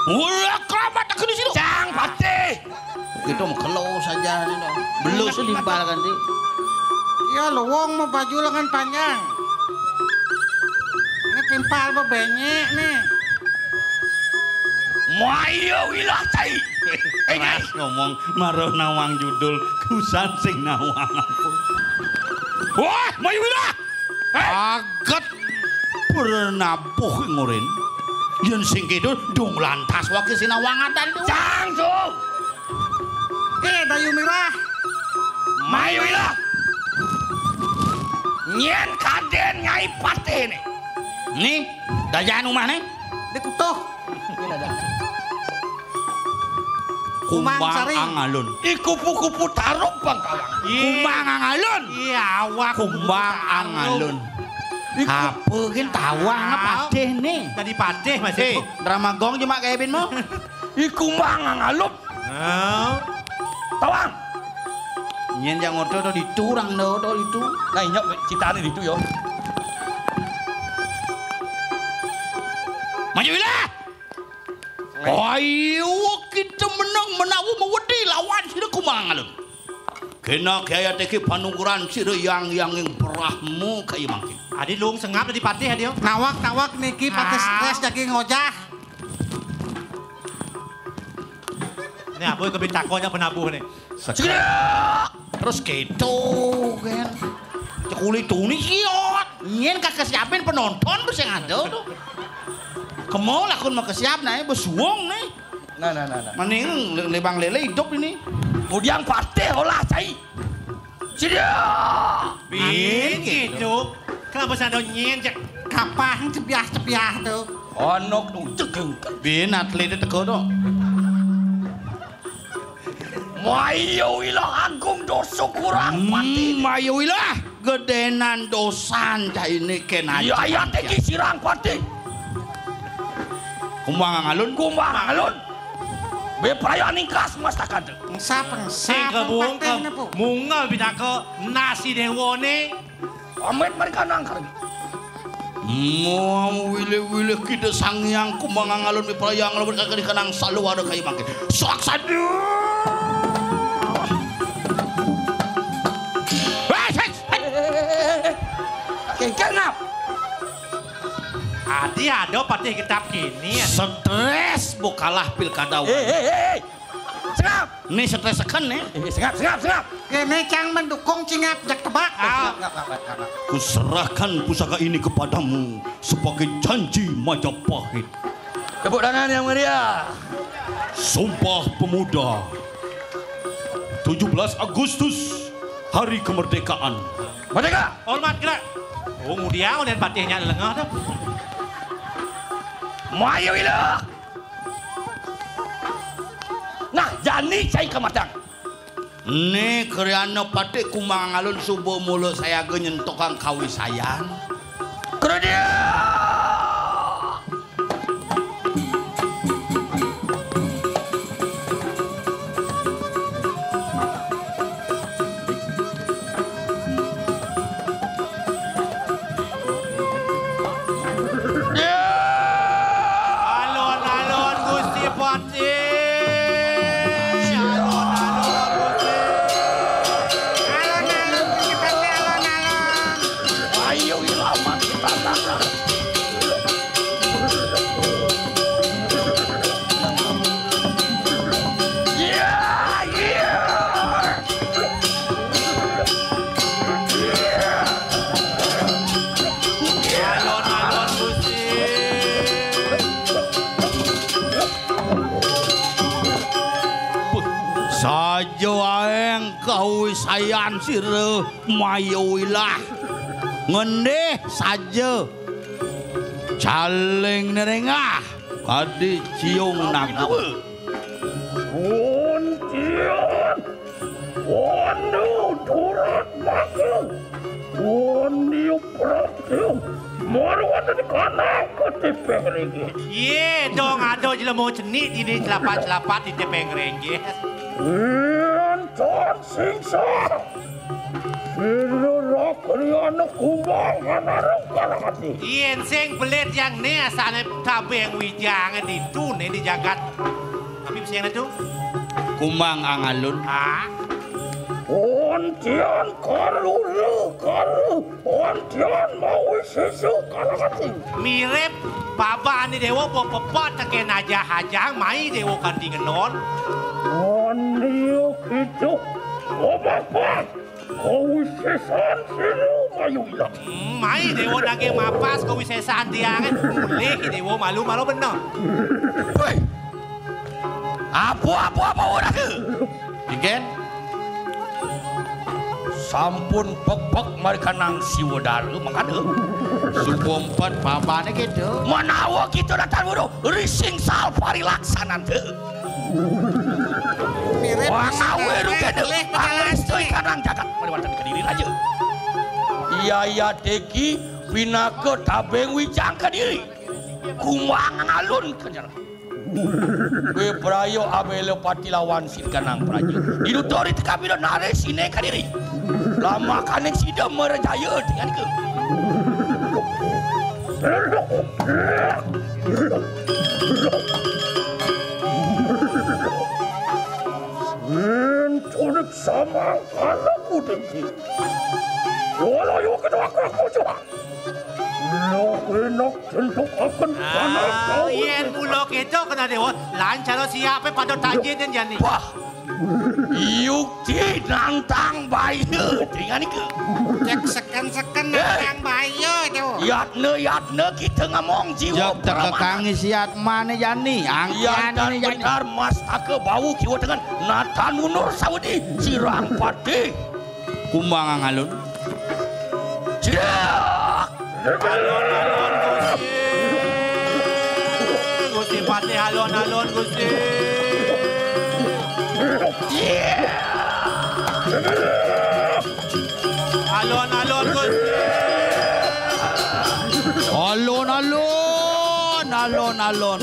Wala kerabat aku di sini. Cang pati. Kita mau kelo saja nih. Belus limpal kan di. Ya lu wong mau baju lengan panjang. Ini timpal bebenyek nih. Mayo wilah cai. Keras ngomong maruh nawang judul kusan sing nawang apa. Wah, mayo wilah. Aget bernabuh ngoren. Yen sing kidul dung lantas wae sinawangan dan tuh. Cang tuh. Dayu Mirah. Mayo wilah. Nyen kaden nyai pati nih. Nih, dayaan rumah nih. Dikutuh. Kumbang Sari. angalun. Kupu-kupu taruh Bangkalang. Kumbang angalun. Iya awak. Kumbang angalun. Apa kan tawang patih nih. Tadi patih mas itu. Drama gong cuma kayak bin mo. Kumbang ngalup. Tawang. Nyen yang ngoto to diturang no to itu. Nah inyok citane itu yo. Maju wilah. Ayo kita menang menawu mewedi lawan sira kumbang angalun. Kena kaya teki panukuran sira yang berahmu kaya mangke. Adi lung sengap tadi patih adio. Nawak niki pakai stres jadi ngojah. Ini apa yang kebintakonya penabuh nih. Terus gitu kan. Cekuli tuni kiot. Nyen kakek siapin penonton tuh yang ada tuh. Kemau lakun mau kesiap nih besuong nih. Nah. Mending lebang lele hidup ini. Kemudian pati olah cai. Sidia. Bin gitu. Kenapa saya ada nyen cek. Kapan cepiah tuh. Onok tuh cegeng. Bin atlet teko tuh. Mayo ilah agung dosa kurang pati. Mayo ilah gedenan dosan cah ini kena. Iya ya teki sirang pati. Kumbang angalun. Kumbang alun. Be perayaan ingkas mas takkan. Pengsa Sing kebung ke mungal binaka nasi dewone. Amet mereka nangkar. Mau wile kita sangyang kumbang angalun di perayaan lebih kagak dikenang selalu ada kayak makin. Sok sadu. Kenap. Adi ada patih kitab kini. Stres bukalah pilkada. Sengap. Ini stresekan nih. Sengap. Kene cang mendukung cingap jak tebak. Kuserahkan pusaka ini kepadamu sebagai janji Majapahit. Tepuk tangan yang meriah. Sumpah Pemuda 17 Agustus Hari Kemerdekaan. Merdeka. Hormat gerak. Oh, mudia dan patihnya lengah dah. Mayu ilah. Nah, jani cai kematang. Ini kerana patik kumang alun subuh mulut saya genyentokan kawisayan. Kerja. Alon-alon Gusti Patih. Saja aeng kawisayan sire mayuilah. Ngendih saja. Caling nerengah kadi ciung naga. Untian. Wanu turat makung. Wanu praktium. Marwan di kanan ke tepeng ringgit. Ye, dong ada je mau cenik ini celapat-celapat di tepeng ringgit. Intan singsa. Sirah kriana kumbang anarang kalahati. Ien sing belit yang ni asal tabeng wijang di tu ni di jagat. Tapi siang itu? Kumang angalun. Ah, Ontian karu. Ontian mau sesu kalahati. mirip baba ni dewa popot taken aja hajang mai dewa kandi ngenon. Oniu itu. Obapak. Kau sesan siru mayu ilah. Mai dewa nage mapas kau wisesan tiangan mulih dewa malu-malu benar. Hei. Apa orang ke? Igen. Sampun pepek mereka nang siwadaru makanya. Subuh 4 babane gitu. Manawa kita datang bodoh. Rising salpari laksanan te. Mirip Wah ngawe rugede. Leh Angestoi kanang jagat mariwatan Kediri raja. Iya deki pinaka tabeng wijang Kediri. Kumang alun kanjara. Bebrayo abele pati lawan sin kanang praja. Dinutori tekabilo nare sine Kediri. Lama kaneng sida merejaya dengan ke. Tunik sama anakku dengki. Walau yo kedua aku juga. Lo enak tentuk akan anak kau. Ien bulok itu kena dewa lancar siapa pada tajin dan jani. Wah, yukti nantang bayi dengan itu. jak seken yang bayo itu. Yatne kita ngomong jiwa Jak tekekangi siat mana jani. Yang dan Angkian jani. benar mas take bau kiwa dengan Nathan Munur Saudi Sirang Pati. Kumang angalun. Cidak. Alon-alon Gusti. Gusti Patih alon-alon Gusti. Alon-alon Gusti. Alon-alon.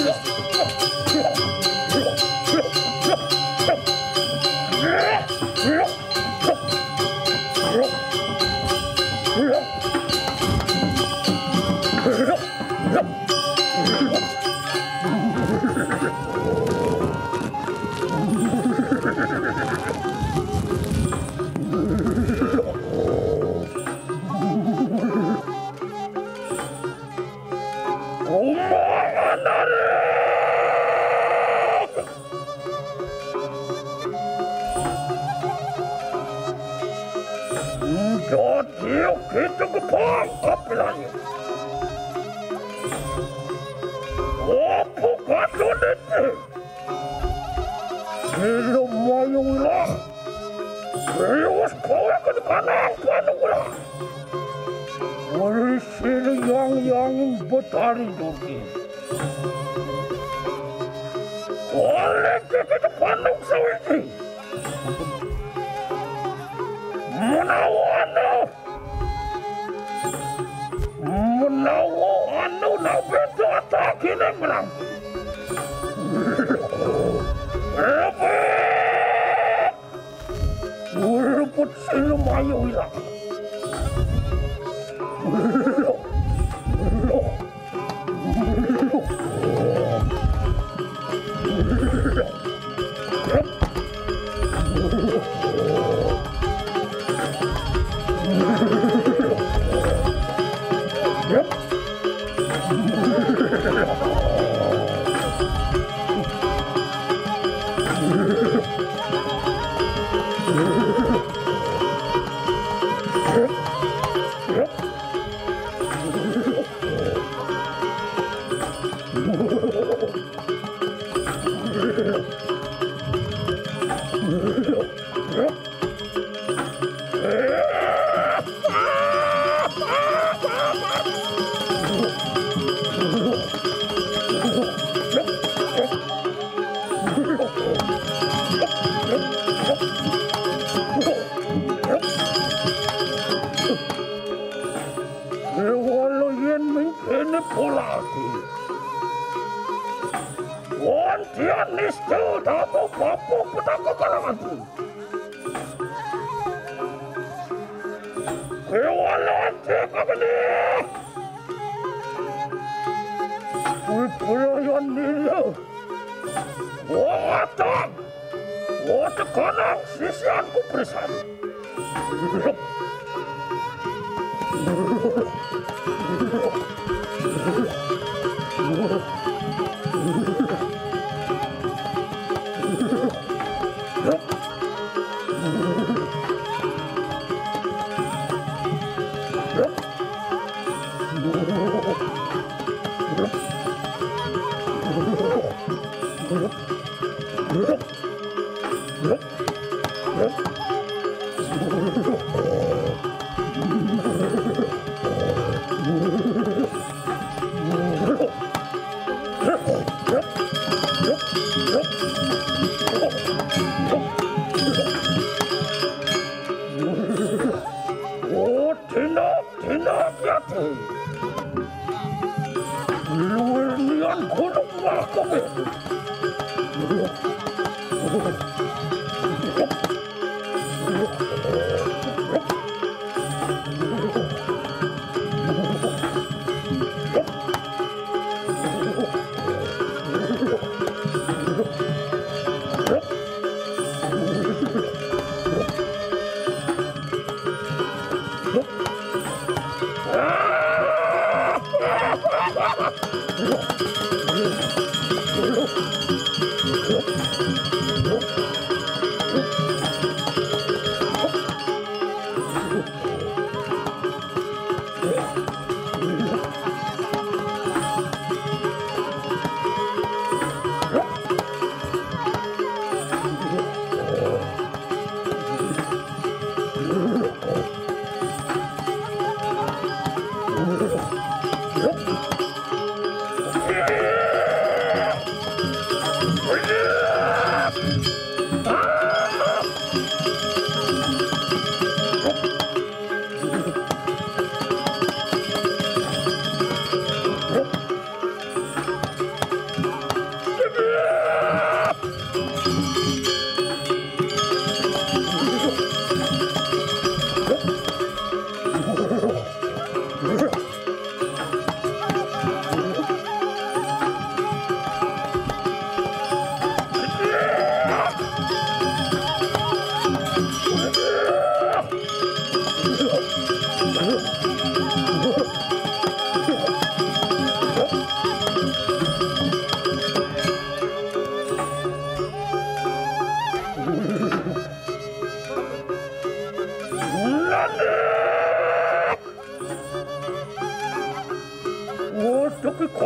Jadi kita kepang kapilannya. Apa kata dete? Kilo mayung lah. Kayos kau akan kanang kanang lah. Wali sini yang betari duki. Oleh kita kanang sawiti. Menawa na beto atake na menang. Uruput silumayo ilang.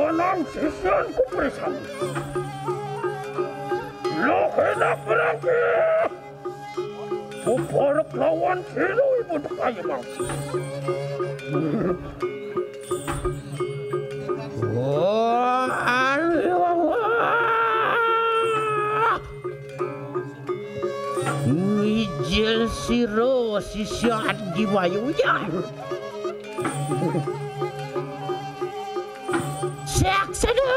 Konang sisianku bersama. Lo hendak berangki. Puparak lawan sino ibu kayu mang. Ijel siro sisian giwayu ya. Saksana.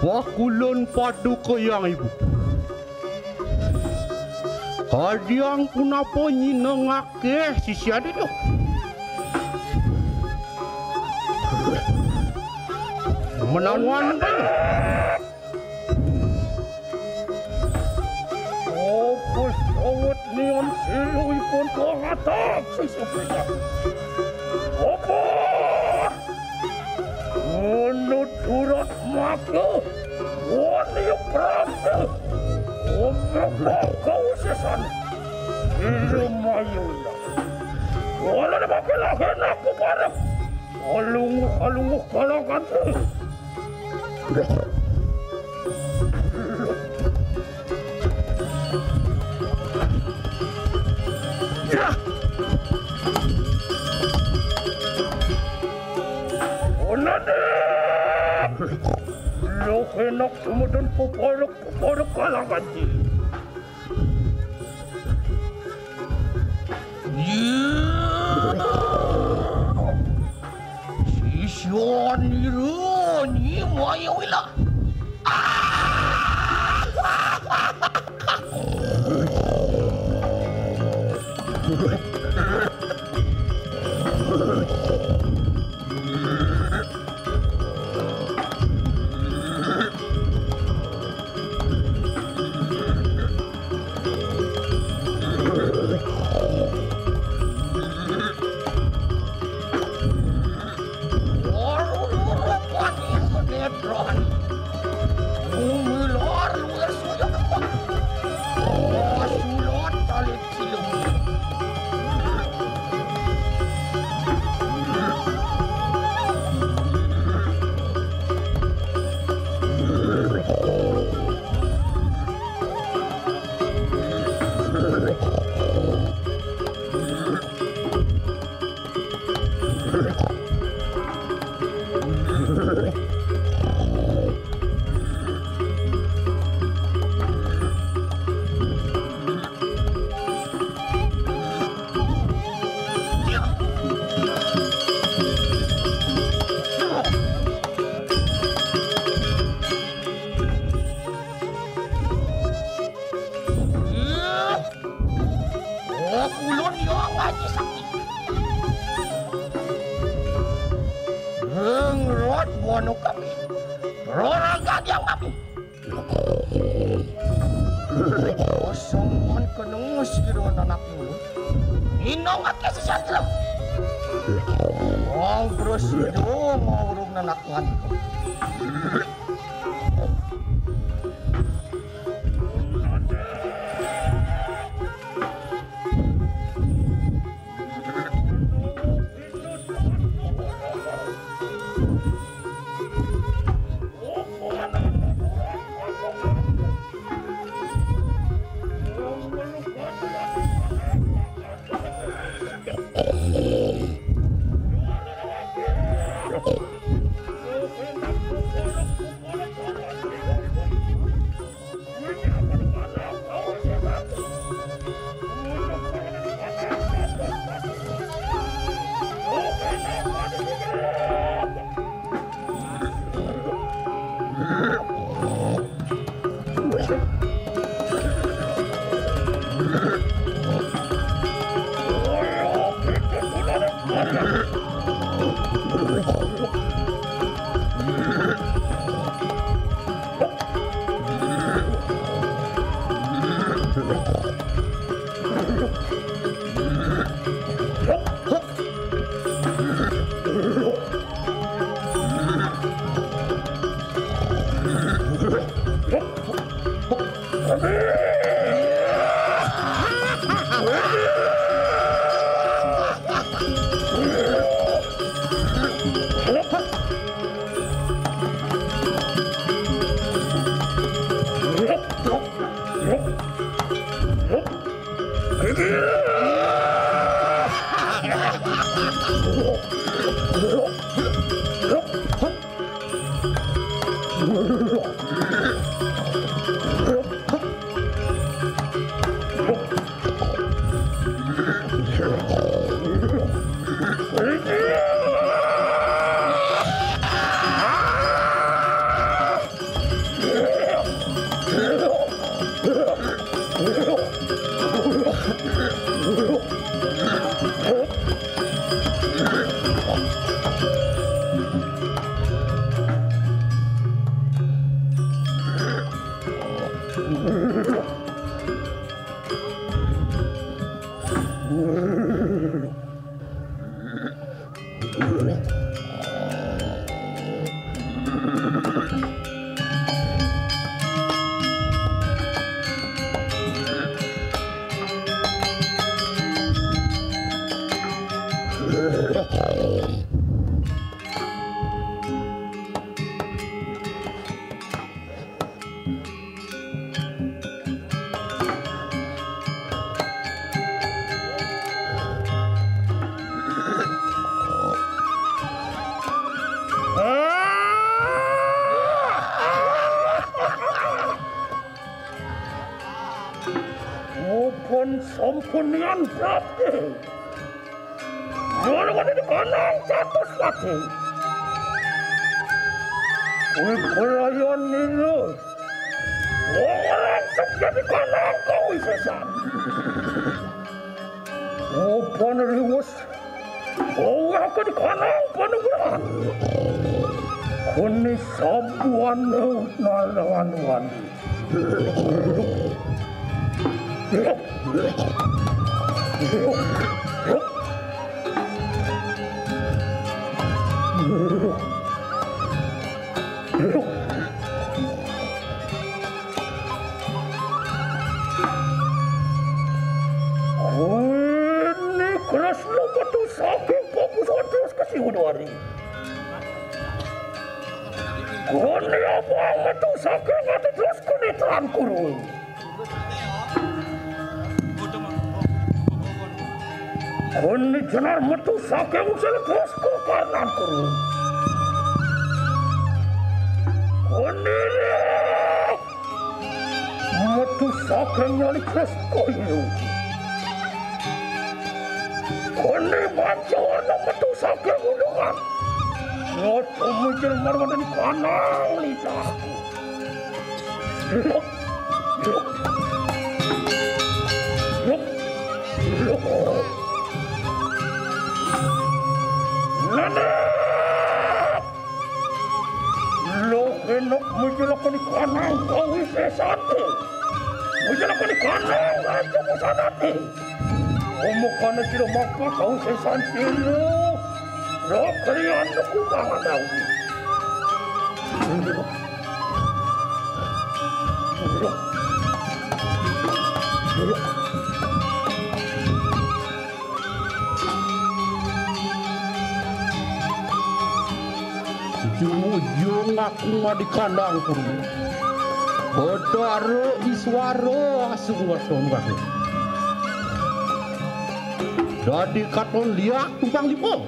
Wakulun padu kayang ibu. Hadiang punapa nyinengake sisian itu. Menawan kayo. Opus awat niyon siluy pun kahatag sa sapita. Opo! Unod surat maka, wani yung prante. Umapakaw sa sana. Ilumayo na. Wala na makilahin ako parang. Alungok ka lang kasi. Lo hendak kemudian puparok kalangan di. Sisian itu ni maya wila. mono kami. Roraga yang kami. Kosong man kenengus kira anak mulu. Inong at kasi siya lang. Ang bros ito, maurong nanakngan ko. Sampunian berarti Orang di kanang jatuh lagi Kue pelayan ini Orang sejak di kanang kau isesan Panerius Kau akan di kanang panugrahan Kuni sabuan nalawan-wan Ini keras lo betul saking fokus terus kasih udari. Kuni apa betul saking terus kunitran kurung. Kuni jenar metu saking terus ku kanan kurung. Kuni metu saking nyali terus koyo. Kuni bancuan metu saking udungan. Ngoto muncul marwadan kanang lidahku. Luk. Nana! ni kanang kau sesate. Mujana ko ni kanang raja pusanate. Omukana sila maka kau sesantino. Ro kalian ko mamadaw. Jumujung aku di kandang kurung. Bedaro iswaro asung waton waton. Dadi katon liak tumpang lipo.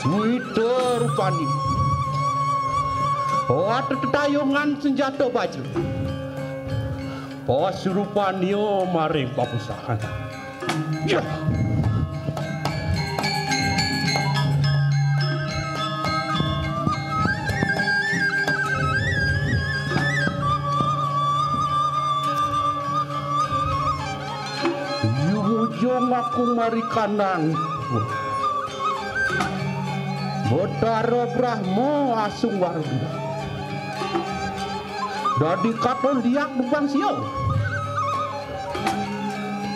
Suite rupani. Ada tetayungan senjata baju. Pasurupanio maring papusahan. Ya. Yumujung aku mari kanang. Bedaro Brahmo asung warga. Dadi katon diak dubang sio.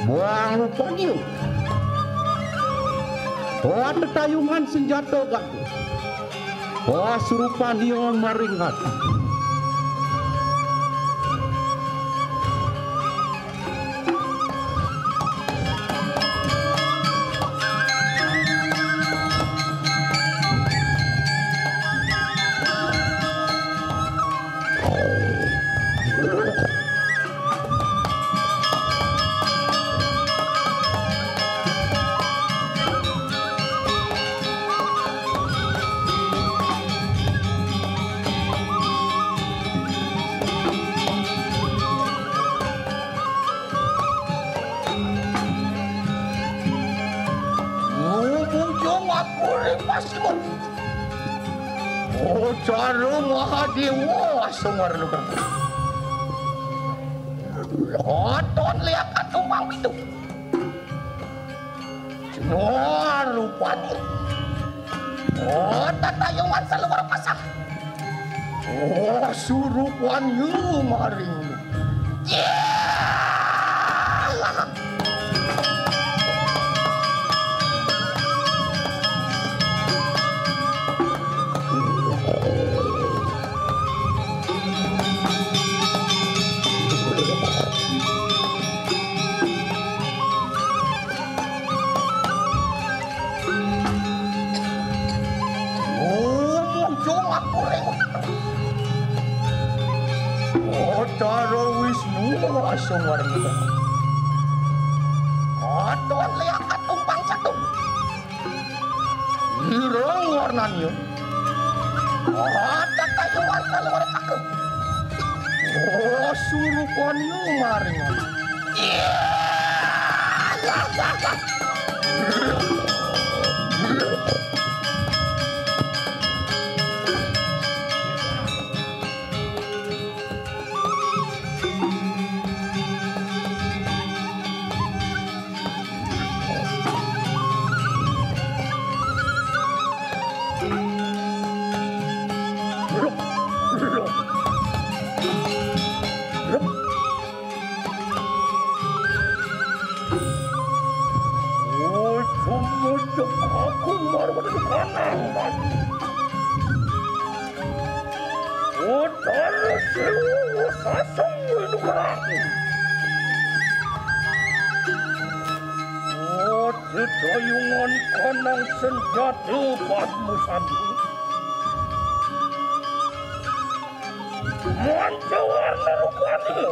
Buang panggil. Ada tayungan senjata gaduh. Pasurupan dia maringat. Cara Mahadewa Semar Lugan. Loton lihat tumpang itu. Cenor rupanya. Tatayungan seluar pasang. Surupan yu maring. Cara Wisnu asung warga. Aton lihat tumpang satu. Ireng warnanya. Ada tayungan keluar cakep. Surupannya maring. Dayungan kanang senjata padmu sandi. Manca warna rupani.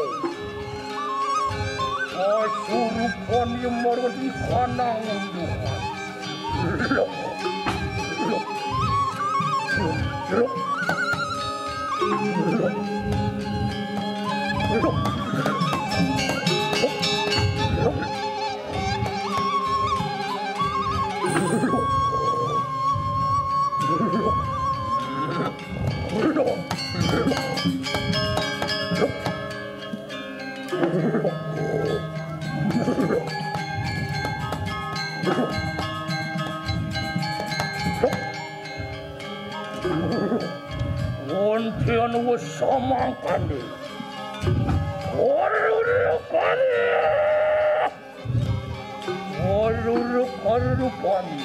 Surupani marwadi kanang unduhan. Lok. Ontian wis samangkane. Orurukane. Orurukane.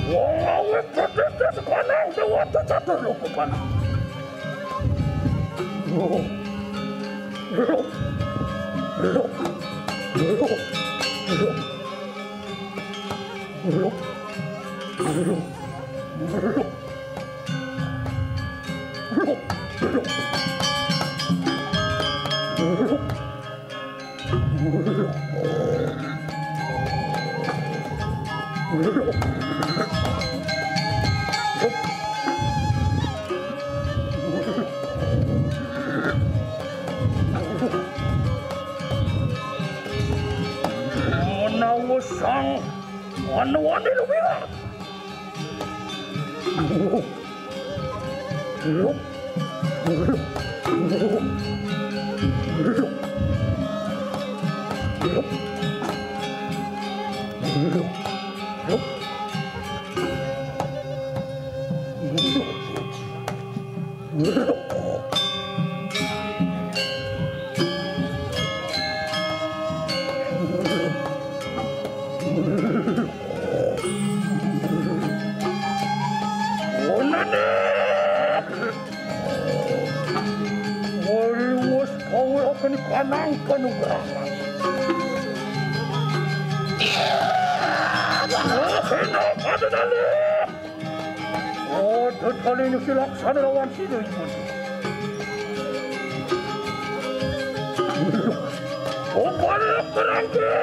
Wong awet tetes kanang dewa catur lukukan. Sang wan-wani lumira. Kanang kanugrahan. Hendak ada dali. Oh, tetali ini silaksana lawan sini ibu. Oh, balik kerangka.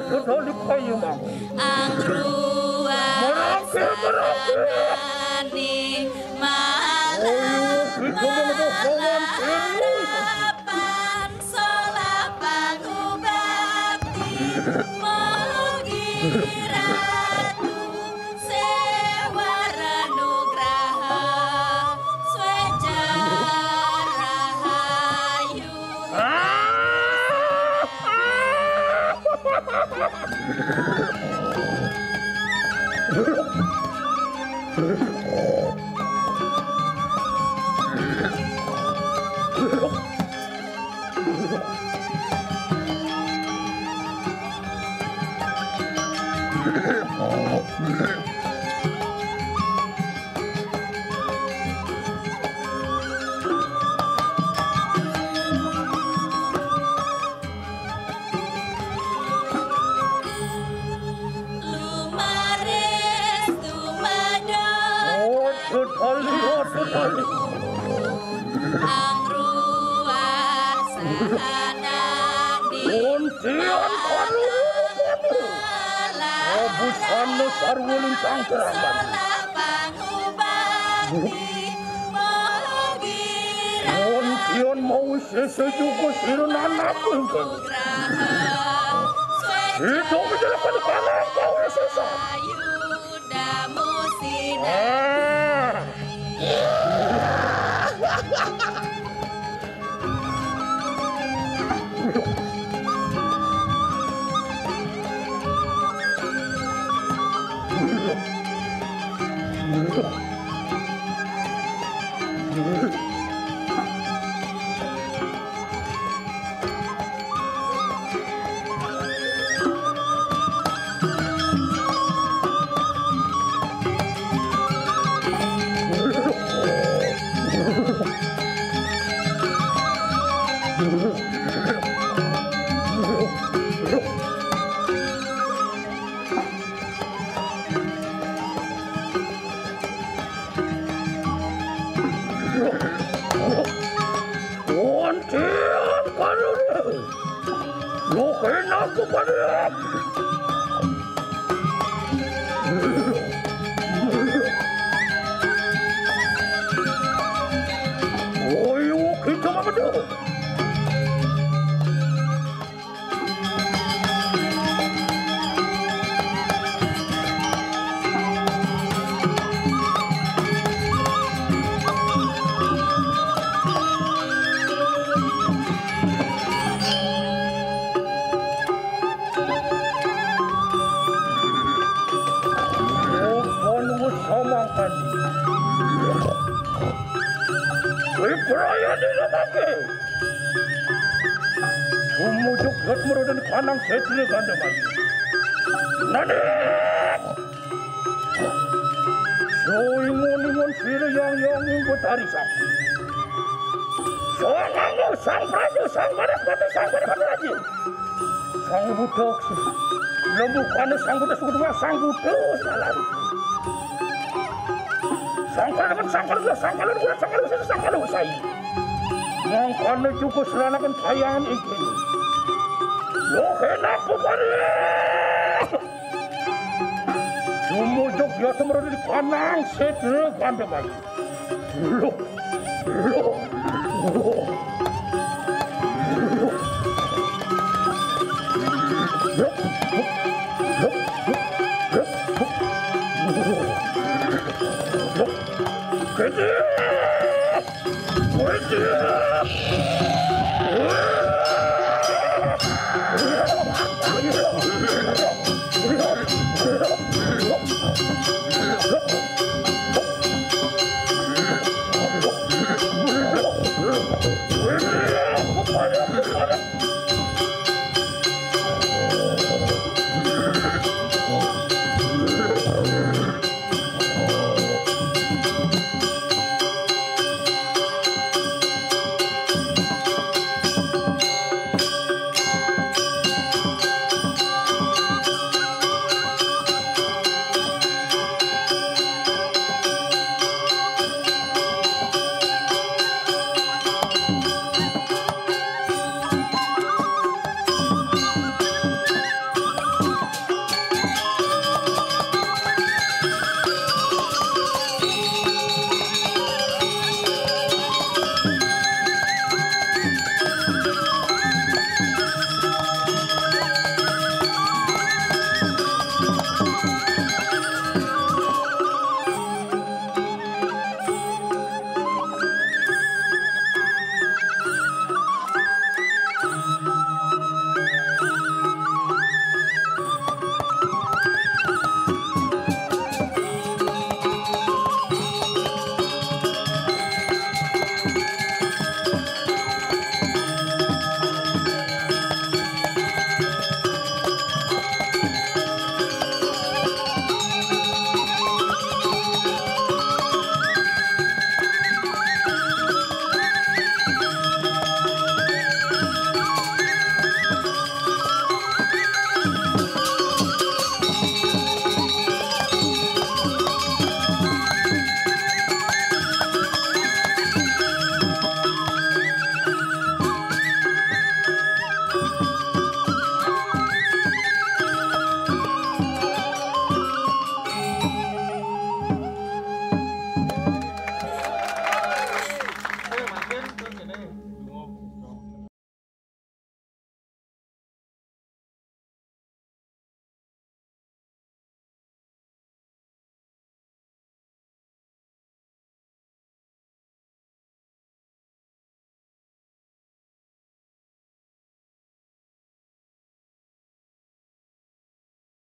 Tetali kayu mang. Angruan sanani malarapan solapang ubakti mogiratu sewara nugraha swejarahayu. Angruan sanani Ontian kanu. Abusan sarwulin kang teramban. Ontian mau sesejuku sirun anak pun. Itu menjelaskan kanan kau sesat. Ontian kanu. Lo kena aku pada. Oyo kita mamadu. Samakan. Perayaan di lemake. Sumujuk gat merodan kanang setile ganda maju. Nanek. Soingon sire yang betari sak. Soangango sang praja sang barat mati sang barat raja. Sang butok. Lembukan sang butok suku sang butok salah. Sangkal usai. Yang kana juga seranakan tayangan ikin. Lo kenapa pare? Sumujuk ya temerada di kanang setre ganda bayi. Lo.